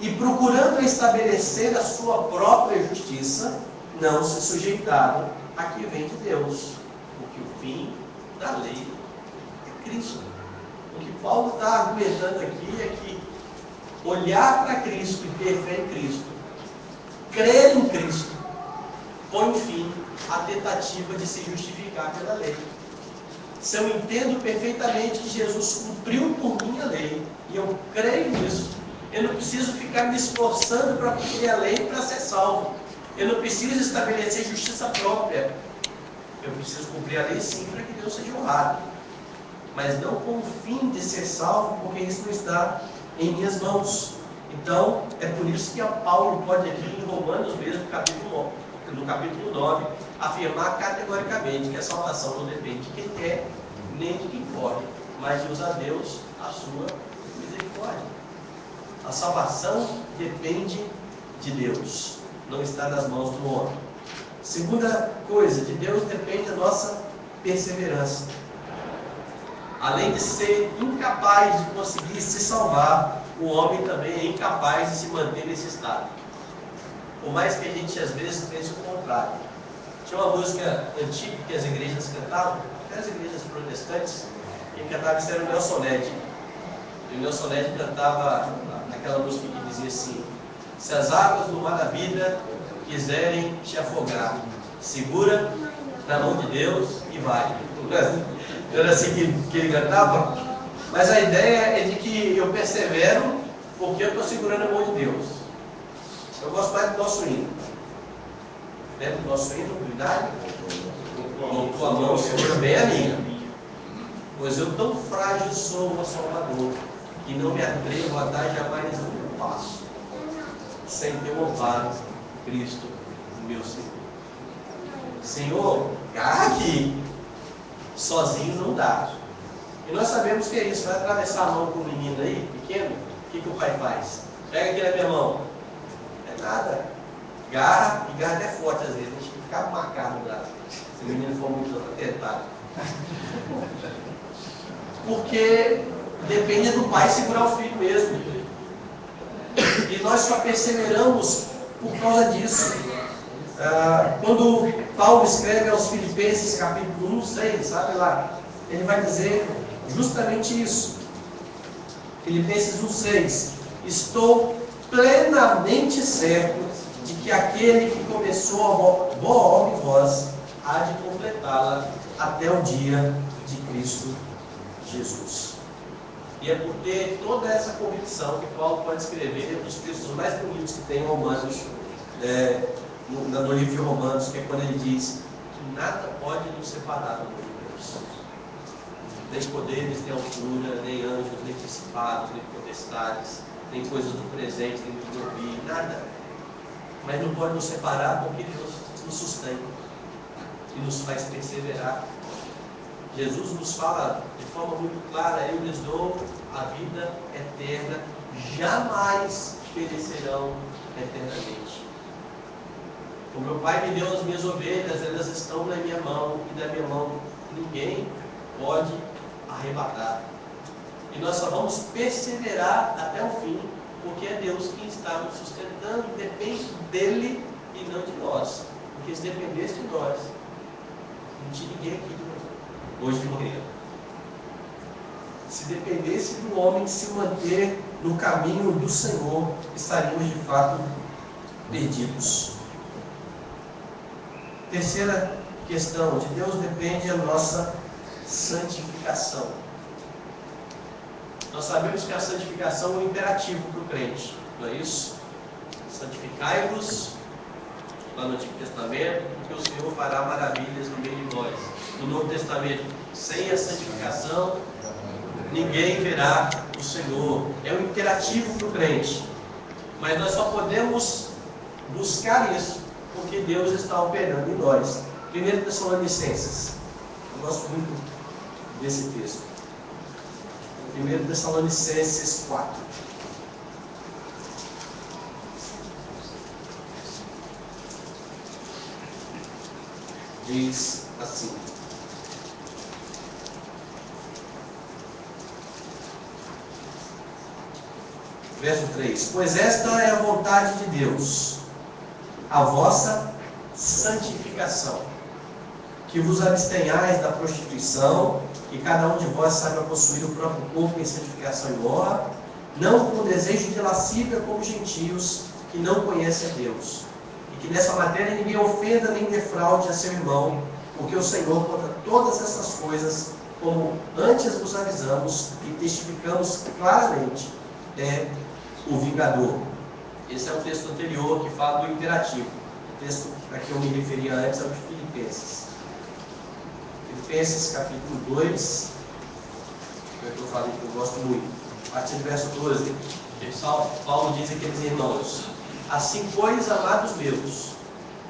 e procurando estabelecer a sua própria justiça, não se sujeitaram a que vem de Deus, porque o fim da lei é Cristo. O que Paulo está argumentando aqui é que olhar para Cristo e ter fé em Cristo, crer em Cristo, põe fim à tentativa de se justificar pela lei. Se eu entendo perfeitamente que Jesus cumpriu por mim a lei, e eu creio nisso, eu não preciso ficar me esforçando para cumprir a lei para ser salvo. Eu não preciso estabelecer justiça própria. Eu preciso cumprir a lei sim para que Deus seja honrado, mas não com o fim de ser salvo, porque isso não está em minhas mãos. Então, é por isso que Paulo pode aqui em Romanos mesmo, no capítulo 9, afirmar categoricamente que a salvação não depende de quem quer, nem de quem pode, mas de usar a Deus a sua misericórdia. A salvação depende de Deus, não está nas mãos do homem. Segunda coisa, de Deus depende a nossa perseverança. Além de ser incapaz de conseguir se salvar, o homem também é incapaz de se manter nesse estado. Por mais que a gente às vezes pense o contrário. Tinha uma música antiga que as igrejas cantavam, até as igrejas protestantes, quem cantava isso era o Nelson Ned. E o Nelson Ned cantava aquela música que dizia assim: se as águas do mar da vida quiserem te afogar, segura na mão de Deus e vai. Não era assim que ele cantava? Mas a ideia é de que eu persevero porque eu estou segurando a mão de Deus. Eu gosto mais do nosso hino. Lembra do nosso hino? Cuidado. Com tua mão segura bem a minha. Pois eu tão frágil sou, ó Salvador, que não me atrevo a dar jamais um passo sem teu amparo, Cristo, meu Senhor. Senhor, garra aqui. Sozinho não dá. E nós sabemos que é isso. Vai atravessar a mão com o menino aí, pequeno, o que o pai faz? Pega aqui na minha mão. É nada. Garra, e garra até forte às vezes. A gente fica marcado no braço, se o menino for muito atentado. Porque depende do pai segurar o filho mesmo. E nós só perseveramos por causa disso. Quando Paulo escreve aos Filipenses, capítulo 1, 6, sabe lá, ele vai dizer justamente isso. Filipenses 1, 6: estou plenamente certo de que aquele que começou a boa obra em vós há de completá-la até o dia de Cristo Jesus. E é por ter toda essa convicção que Paulo pode escrever um dos textos mais bonitos que tem em Romanos, no livro de Romanos, que é quando ele diz que nada pode nos separar do amor de Deus. Nem poderes, nem altura, nem anjos, nem principados, nem potestades, nem coisas do presente, nem do porvir, nada. Mas não pode nos separar porque Deus nos sustenta e nos faz perseverar. Jesus nos fala de forma muito clara: eu lhes dou a vida eterna, jamais perecerão eternamente. O meu Pai me deu as minhas ovelhas, elas estão na minha mão, e da minha mão ninguém pode arrebatar. E nós só vamos perseverar até o fim, porque é Deus quem está nos sustentando, depende dele e não de nós. Porque se dependesse de nós, não tinha ninguém aqui hoje de manhã. Se dependesse do homem se manter no caminho do Senhor, estaríamos de fato perdidos. Terceira questão, de Deus depende a nossa santificação. Nós sabemos que a santificação é um imperativo para o crente, não é isso? Santificai-vos, lá no Antigo Testamento, porque o Senhor fará maravilhas no meio de nós. No Novo Testamento, sem a santificação, ninguém verá o Senhor. É um imperativo para o crente. Mas nós só podemos buscar isso porque Deus está operando em nós. 1 Tessalonicenses. Eu gosto muito desse texto. 1 Tessalonicenses 4. Diz assim. Verso 3: Pois esta é a vontade de Deus, a vossa santificação, que vos abstenhais da prostituição, que cada um de vós saiba possuir o próprio corpo em santificação e honra, não com desejo de lascívia como gentios, que não conhecem a Deus. E que nessa matéria ninguém ofenda nem defraude a seu irmão, porque o Senhor contra todas essas coisas, como antes vos avisamos e testificamos claramente, é o vingador. Esse é o texto anterior que fala do imperativo. O texto a que eu me referia antes é o de Filipenses. Filipenses capítulo 2, que eu falei que eu gosto muito. A partir do verso 12, Paulo diz àqueles irmãos: assim, pois, amados meus,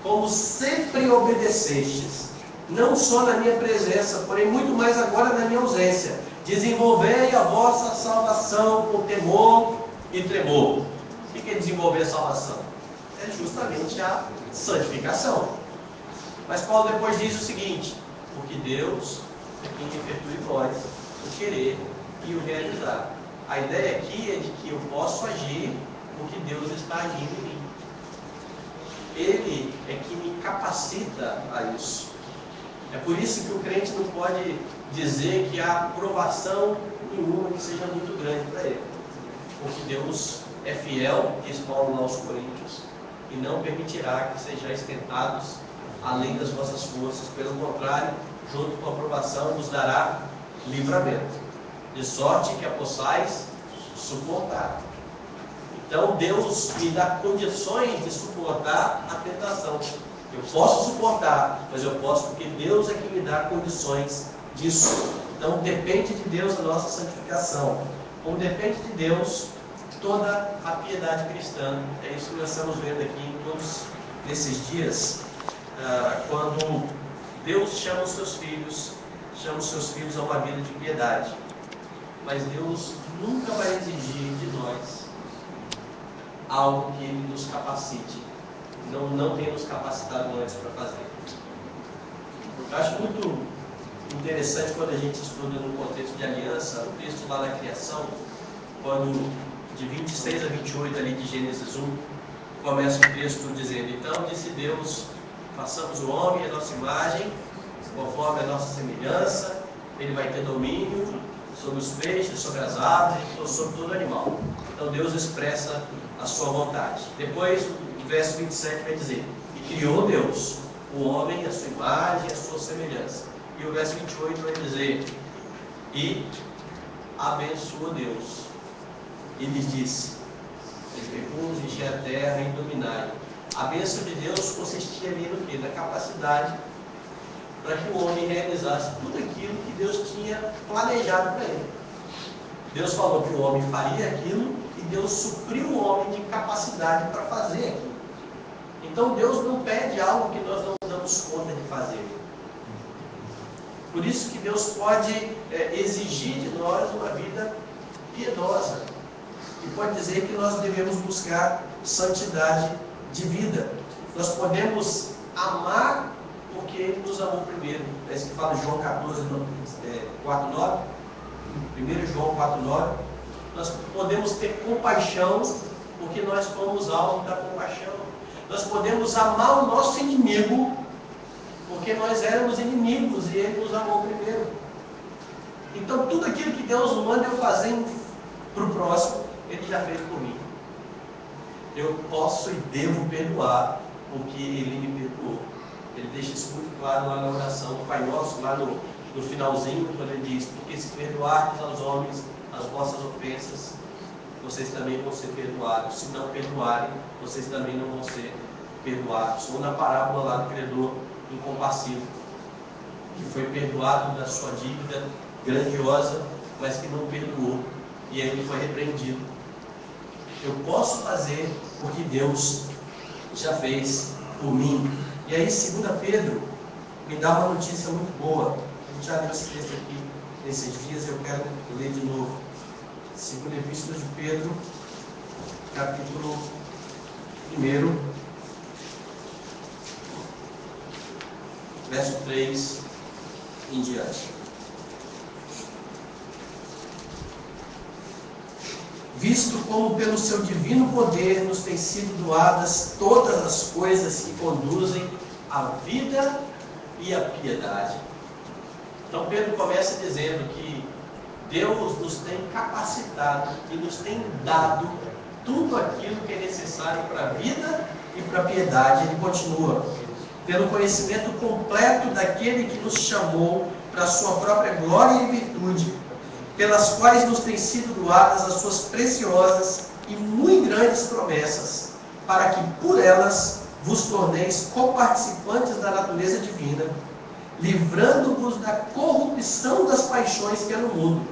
como sempre obedecestes, não só na minha presença, porém muito mais agora na minha ausência, desenvolvei a vossa salvação com temor e tremor. O que é desenvolver a salvação? É justamente a santificação. Mas Paulo depois diz o seguinte: porque Deus é quem efetua em nós o querer e o realizar. A ideia aqui é de que eu posso agir porque Deus está agindo em mim. Ele é que me capacita a isso. É por isso que o crente não pode dizer que há provação nenhuma que seja muito grande para ele. Porque Deus é fiel, diz Paulo aos Coríntios, e não permitirá que sejais tentados além das vossas forças. Pelo contrário, junto com a aprovação, vos dará livramento, de sorte que a possais suportar. Então Deus me dá condições de suportar a tentação. Eu posso suportar, mas eu posso porque Deus é que me dá condições disso. Então depende de Deus a nossa santificação. Como depende de Deus toda a piedade cristã. É isso que nós estamos vendo aqui em todos esses dias, quando Deus chama os seus filhos a uma vida de piedade. Mas Deus nunca vai exigir de nós algo que Ele nos capacite. Não tem nos capacitado antes para fazer. Eu acho muito interessante quando a gente estuda no contexto de aliança, o texto lá na criação, quando de 26 a 28 ali de Gênesis 1, começa o texto dizendo: então disse Deus, façamos o homem à nossa imagem, conforme a nossa semelhança, ele vai ter domínio sobre os peixes, sobre as árvores, sobre todo animal. Então Deus expressa a sua vontade. Depois, o verso 27 vai dizer: e criou Deus o homem à sua imagem, à sua semelhança. E o verso 28 vai dizer: e abençoou Deus. E lhes disse: fecundos, enchei a terra e dominai. A bênção de Deus consistia ali no quê? Na capacidade para que o homem realizasse tudo aquilo que Deus tinha planejado para ele. Deus falou que o homem faria aquilo e Deus supriu o homem de capacidade para fazer aquilo. Então Deus não pede algo que nós não damos conta de fazer. Por isso que Deus pode exigir de nós uma vida piedosa. E pode dizer que nós devemos buscar santidade de vida. Nós podemos amar porque Ele nos amou primeiro. É isso que fala João 14, 4:9. 1 João 4:9. Nós podemos ter compaixão porque nós fomos alvos da compaixão. Nós podemos amar o nosso inimigo porque nós éramos inimigos e Ele nos amou primeiro. Então tudo aquilo que Deus manda eu fazer para o próximo, Ele já fez por mim. Eu posso e devo perdoar porque Ele me perdoou. Ele deixa isso muito claro lá na oração do Pai Nosso, lá no finalzinho, quando Ele diz: porque se perdoardes aos homens as vossas ofensas, vocês também vão ser perdoados. Se não perdoarem, vocês também não vão ser perdoados. Ou na parábola lá do credor incompassivo, que foi perdoado da sua dívida grandiosa, mas que não perdoou, e ele foi repreendido. Eu posso fazer porque Deus já fez por mim. E aí 2 Pedro me dá uma notícia muito boa. A gente já leu esse texto aqui nesses dias, eu quero ler de novo. 2 Epístola de Pedro, capítulo 1, verso 3 em diante. Visto como pelo seu divino poder nos têm sido doadas todas as coisas que conduzem à vida e à piedade. Então Pedro começa dizendo que Deus nos tem capacitado e nos tem dado tudo aquilo que é necessário para a vida e para a piedade. Ele continua: pelo conhecimento completo daquele que nos chamou para a sua própria glória e virtude, pelas quais nos têm sido doadas as suas preciosas e muito grandes promessas, para que por elas vos torneis coparticipantes da natureza divina, livrando-vos da corrupção das paixões que há no mundo.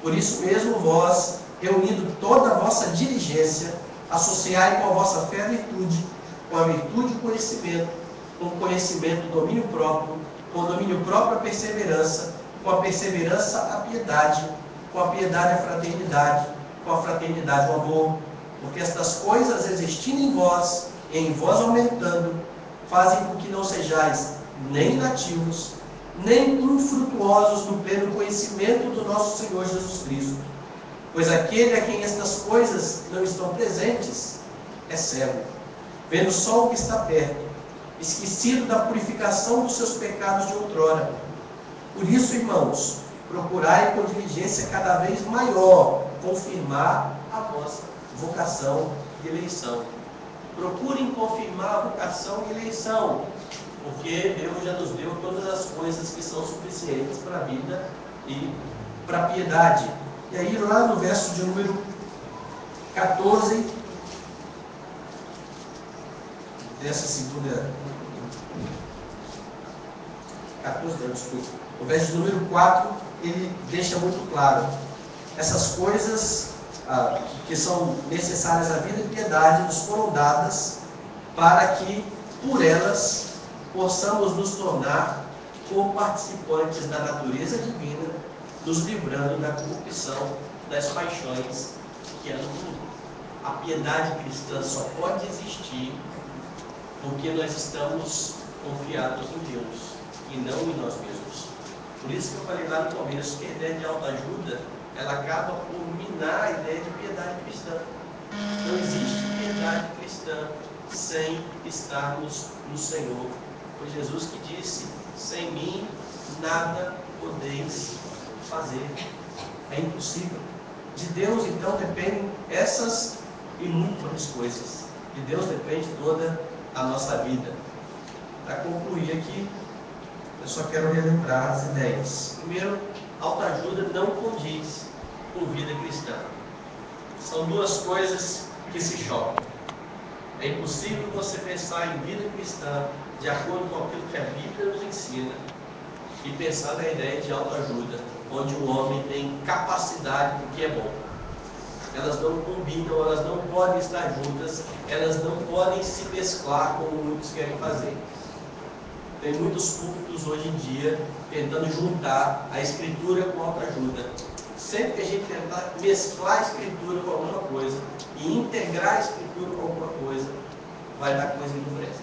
Por isso mesmo vós, reunindo toda a vossa diligência, associai com a vossa fé a virtude, com a virtude o conhecimento, com o conhecimento o domínio próprio, com o domínio próprio a perseverança, com a perseverança a piedade, com a piedade a fraternidade, com a fraternidade o amor. Porque estas coisas existindo em vós, e em vós aumentando, fazem com que não sejais nem inativos, nem infrutuosos no pleno conhecimento do nosso Senhor Jesus Cristo. Pois aquele a quem estas coisas não estão presentes é cego, vendo só o que está perto, esquecido da purificação dos seus pecados de outrora. Por isso, irmãos, procurai com diligência cada vez maior confirmar a vossa vocação e eleição. Procurem confirmar a vocação e eleição, porque Deus já nos deu todas as coisas que são suficientes para a vida e para a piedade. E aí lá no verso de número 14, dessa segunda... 14 não, desculpa. O verso de número 4, ele deixa muito claro. Essas coisas que são necessárias à vida e piedade nos foram dadas para que, por elas, possamos nos tornar co-participantes da natureza divina, nos livrando da corrupção das paixões que há no mundo. A piedade cristã só pode existir porque nós estamos confiados em Deus e não em nós mesmos. Por isso que eu falei lá no começo que a ideia de autoajuda, ela acaba por minar a ideia de piedade cristã. Não existe piedade cristã sem estarmos no Senhor. Foi Jesus que disse: sem mim nada podeis fazer. É impossível. De Deus então dependem essas e muitas coisas. De Deus depende toda a nossa vida. Para concluir aqui, eu só quero relembrar as ideias. Primeiro, autoajuda não condiz com vida cristã. São duas coisas que se chocam. É impossível você pensar em vida cristã de acordo com aquilo que a Bíblia nos ensina e pensar na ideia de autoajuda, onde o homem tem capacidade do que é bom. Elas não combinam, elas não podem estar juntas, elas não podem se mesclar como muitos querem fazer. Tem muitos cultos hoje em dia tentando juntar a escritura com a autoajuda. Sempre que a gente tentar mesclar a escritura com alguma coisa e integrar a escritura com alguma coisa, vai dar coisa que não presta.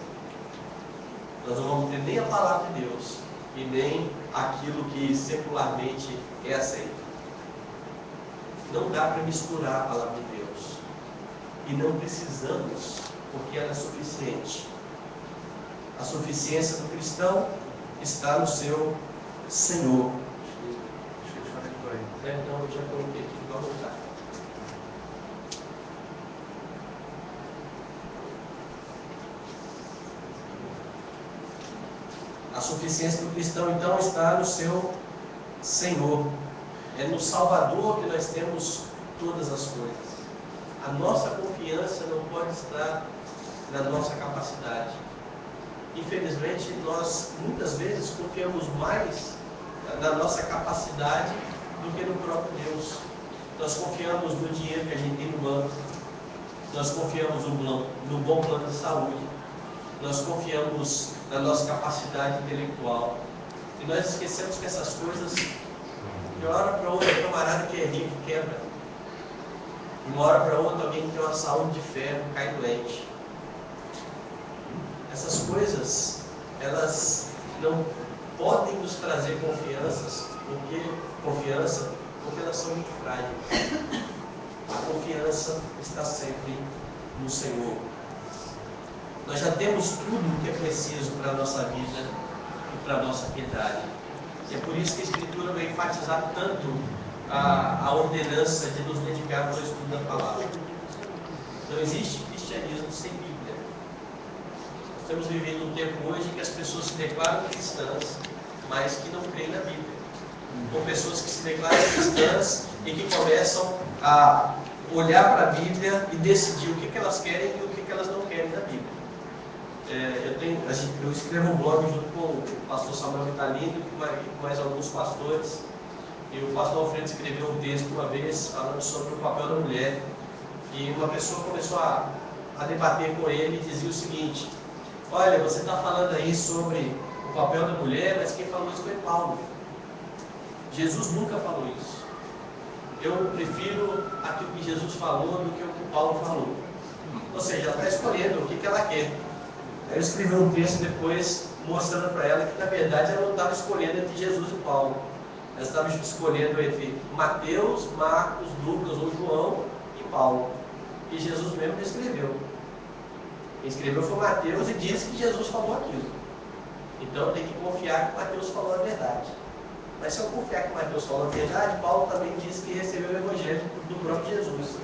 Nós não vamos ter nem a palavra de Deus e nem aquilo que secularmente é aceito. Não dá para misturar a palavra de Deus. E não precisamos, porque ela é suficiente. A suficiência do cristão está no seu Senhor. Então eu já coloquei aqui, vamos voltar. A suficiência do cristão, então, está no seu Senhor. É no Salvador que nós temos todas as coisas. A nossa confiança não pode estar na nossa capacidade. Infelizmente, nós muitas vezes confiamos mais na nossa capacidade do que no próprio Deus. Nós confiamos no dinheiro que a gente tem no banco. Nós confiamos no bom plano de saúde. Nós confiamos na nossa capacidade intelectual. E nós esquecemos que essas coisas, de uma hora para outra, o camarada que é rico quebra. De uma hora para outra, alguém que tem uma saúde de ferro cai doente. Essas coisas, elas não podem nos trazer confiança, porque elas são muito frágeis. A confiança está sempre no Senhor. Nós já temos tudo o que é preciso para a nossa vida e para a nossa piedade. E é por isso que a Escritura vai enfatizar tanto a ordenança de nos dedicarmos ao estudo da palavra. Não existe cristianismo sem Bíblia. Nós estamos vivendo um tempo hoje que as pessoas se declaram cristãs, mas que não creem na Bíblia. Ou pessoas que se declaram cristãs e que começam a olhar para a Bíblia e decidir o que elas querem e o que elas não querem da Bíblia. Eu escrevo um blog junto com o pastor Samuel Vitalino e com mais alguns pastores. E o pastor Alfredo escreveu um texto uma vez falando sobre o papel da mulher. E uma pessoa começou a debater com ele e dizia o seguinte: olha, você está falando aí sobre o papel da mulher, mas quem falou isso foi Paulo. Jesus nunca falou isso. Eu prefiro aquilo que Jesus falou do que o que Paulo falou. Ou seja, ela está escolhendo o que ela quer. Aí eu escrevi um texto depois mostrando para ela que na verdade ela não estava escolhendo entre Jesus e Paulo. Ela estava escolhendo entre Mateus, Marcos, Lucas ou João e Paulo. E Jesus mesmo não escreveu. Quem escreveu foi Mateus e disse que Jesus falou aquilo. Então eu tenho que confiar que Mateus falou a verdade. Mas se eu confiar que Mateus falou a verdade, Paulo também disse que recebeu o Evangelho do próprio Jesus.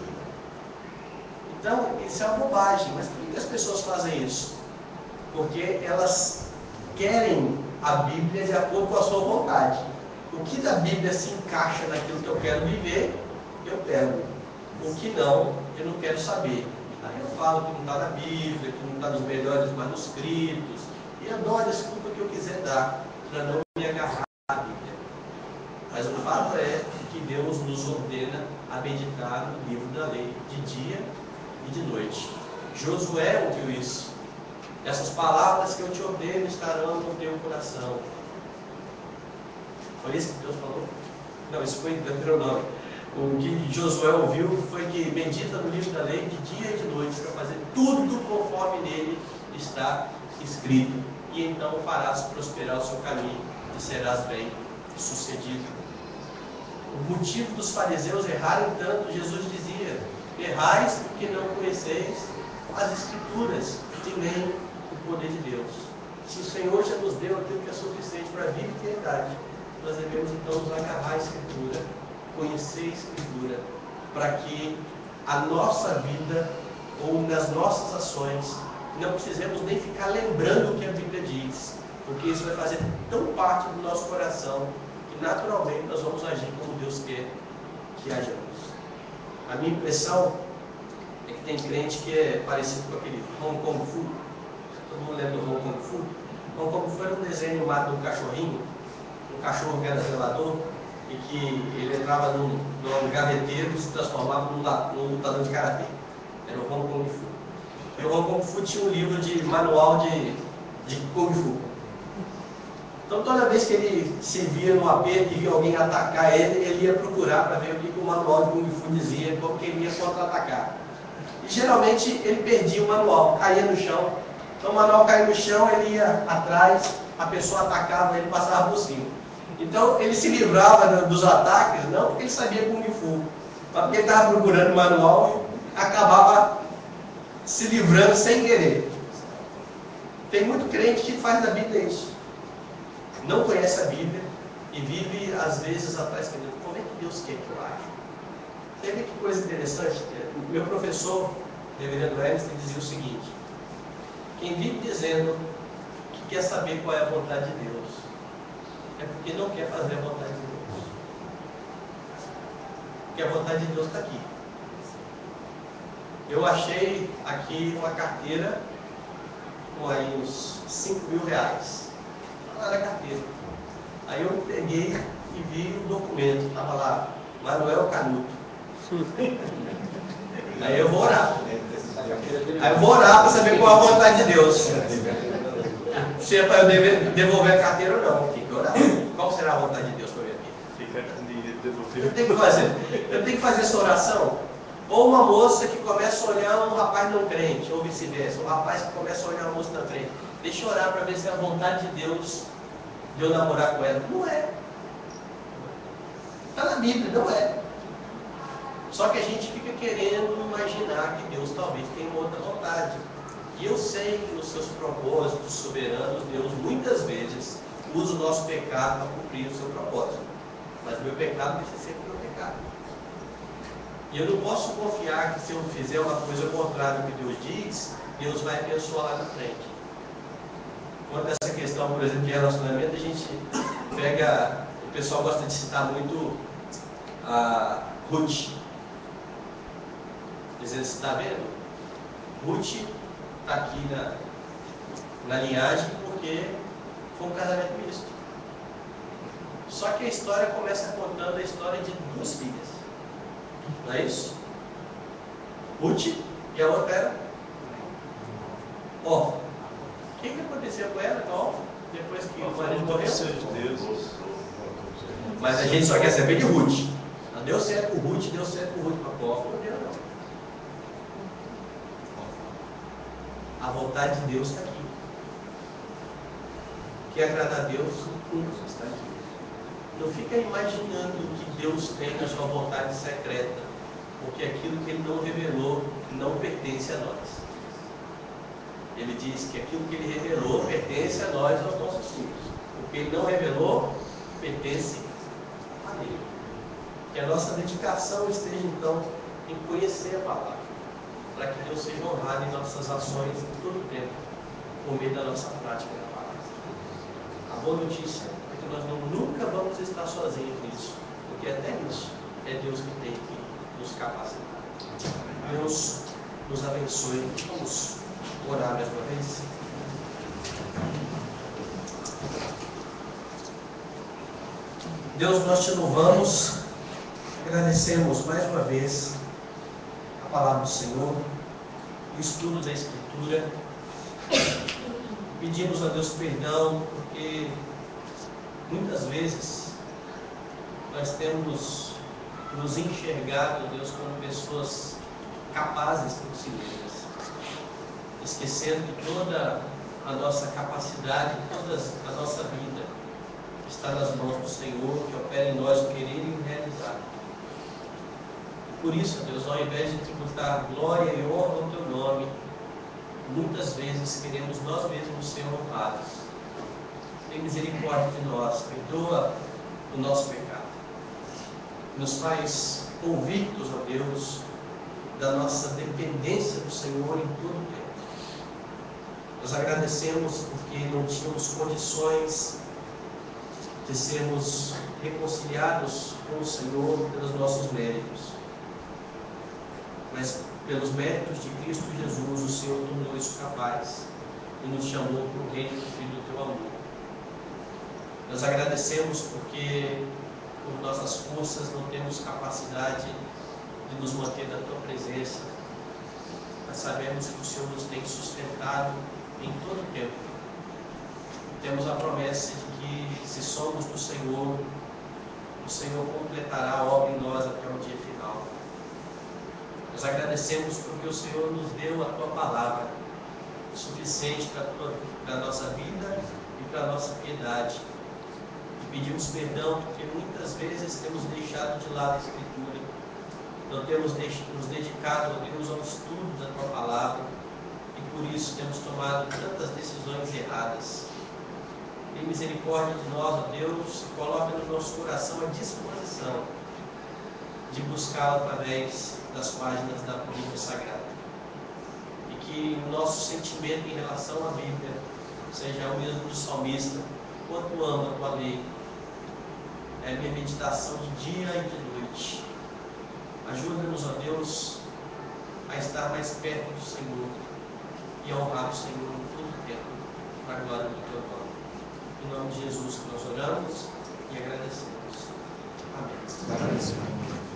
Então, isso é uma bobagem. Mas por que as pessoas fazem isso? Porque elas querem a Bíblia de acordo com a sua vontade. O que da Bíblia se encaixa naquilo que eu quero viver, eu pego. O que não, eu não quero saber. Aí eu falo que não está na Bíblia, que não está nos melhores manuscritos, e eu dou a desculpa que eu quiser dar, para não me agarrar à Bíblia. Mas o fato é que Deus nos ordena a meditar no livro da lei, de dia e de noite. Josué ouviu isso. Essas palavras que eu te ordeno estarão no teu coração. Foi isso que Deus falou? Não, isso foi em Deuteronômio. O que Josué ouviu foi que medita no livro da lei de dia e de noite, para fazer tudo conforme nele está escrito. E então farás prosperar o seu caminho e serás bem sucedido. O motivo dos fariseus errarem tanto, Jesus dizia: errais porque não conheceis as Escrituras e nem o poder de Deus. Se o Senhor já nos deu aquilo que é suficiente para a vida e eternidade, nós devemos então nos agarrar à Escritura, conhecer a Escritura, para que a nossa vida ou nas nossas ações não precisemos nem ficar lembrando o que a Bíblia diz, porque isso vai fazer tão parte do nosso coração que naturalmente nós vamos agir como Deus quer que hajamos. A minha impressão é que tem crente que é parecido com aquele Hong Kong Fu. Todo mundo lembra do Hong Kong Fu? Hong Kong Fu era um desenho animado de um cachorrinho, um cachorro que era zelador, e que ele entrava num gaveteiro e se transformava num lutador de karatê. Era o Hong Kong Fu. E o Hong Kong Fu tinha um livro de manual de Kung Fu. Então toda vez que ele se via no aperto e via alguém atacar ele, ele ia procurar para ver o que o manual de Kung Fu dizia, como que ele ia contra-atacar. E geralmente ele perdia o manual, caía no chão. Então o manual caía no chão, ele ia atrás, a pessoa atacava, ele passava por cima. Então ele se livrava dos ataques, não porque ele sabia Kung Fu, mas porque ele estava procurando o manual e acabava se livrando sem querer. Tem muito crente que faz da Bíblia isso. Não conhece a Bíblia e vive, às vezes, atrás de como é que Deus quer que eu ache? Você vê que coisa interessante? O meu professor, reverendo Ernest, dizia o seguinte: quem vive dizendo que quer saber qual é a vontade de Deus, é porque não quer fazer a vontade de Deus. Porque a vontade de Deus está aqui. Eu achei aqui uma carteira com aí uns 5 mil reais. Lá na carteira. Aí eu peguei e vi o documento, estava lá, Manuel Canuto. Aí eu vou orar. Aí eu vou orar para saber qual é a vontade de Deus. Se é para eu devolver a carteira ou não. Tem que orar. Qual será a vontade de Deus para a minha vida? Eu tenho que fazer essa oração. Ou uma moça que começa a olhar um rapaz não crente, ou vice-versa. Um rapaz que começa a olhar uma moça não crente. Deixa eu orar para ver se é a vontade de Deus de eu namorar com ela. Não é. Está na Bíblia, não é. Só que a gente fica querendo imaginar que Deus talvez tenha uma outra vontade. E eu sei que nos seus propósitos soberanos, Deus muitas vezes usa o nosso pecado para cumprir o seu propósito. Mas o meu pecado vai ser sempre o meu pecado. E eu não posso confiar que se eu fizer uma coisa contrária ao que Deus diz, Deus vai abençoar lá na frente. Quanto a essa questão, por exemplo, de relacionamento, a gente pega, o pessoal gosta de citar muito a Ruth. Dizendo, você está vendo? Ruth está aqui na linhagem porque foi um casamento misto. Só que a história começa contando a história de 2 filhas. Não é isso? Ruth e a outra era Ó. O que aconteceu com ela, então, depois que o marido morreu? Mas a gente só quer saber de Ruth. Não deu certo com Ruth, deu certo com Ruth para Orfa, não deu não. A vontade de Deus está aqui. Quer agradar a Deus? Está aqui. Não fica imaginando o que Deus tem na sua vontade secreta, porque aquilo que Ele não revelou não pertence a nós. Ele diz que aquilo que Ele revelou pertence a nós, aos nossos filhos. O que Ele não revelou pertence a Ele. Que a nossa dedicação esteja então em conhecer a palavra, para que Deus seja honrado em nossas ações em todo o tempo, por meio da nossa prática da palavra. A boa notícia é que nós nunca vamos estar sozinhos nisso, porque até nisso é Deus que tem que nos capacitar. Deus nos abençoe. Vamos orar mais uma vez. Deus, nós te louvamos, agradecemos mais uma vez a palavra do Senhor, o estudo da Escritura. Pedimos a Deus perdão, porque muitas vezes nós temos nos enxergado, Deus, como pessoas capazes por si mesmas, esquecendo que toda a nossa capacidade, toda a nossa vida está nas mãos do Senhor, que opera em nós o querer e o realizar. Por isso, Deus, ao invés de tributar glória e honra ao teu nome, muitas vezes queremos nós mesmos ser honrados. Tem misericórdia de nós, perdoa o nosso pecado. Nos faz convictos, ó Deus, da nossa dependência do Senhor em todo o tempo. Nós agradecemos porque não tínhamos condições de sermos reconciliados com o Senhor pelos nossos méritos. Mas pelos méritos de Cristo Jesus, o Senhor tornou isso capaz e nos chamou para o reino do Filho do teu amor. Nós agradecemos porque por nossas forças não temos capacidade de nos manter na tua presença, mas sabemos que o Senhor nos tem sustentado em todo o tempo. Temos a promessa de que, se somos do Senhor, o Senhor completará a obra em nós até o dia final. Nós agradecemos porque o Senhor nos deu a Tua palavra, suficiente para a nossa vida e para a nossa piedade. E pedimos perdão porque muitas vezes temos deixado de lado a Escritura, não temos nos dedicado, ó Deus, ao estudo da Tua palavra, e por isso temos tomado tantas decisões erradas. Tem misericórdia de nós, ó Deus, e coloca no nosso coração a disposição de buscá-lo através das páginas da Bíblia Sagrada. E que o nosso sentimento em relação à Bíblia seja o mesmo do salmista: quanto amo a Tua lei, é minha meditação de dia e de noite. Ajuda-nos, ó Deus, a estar mais perto do Senhor e a honrar o Senhor em todo o tempo, para a glória do Teu nome. Em nome de Jesus que nós oramos e agradecemos. Amém.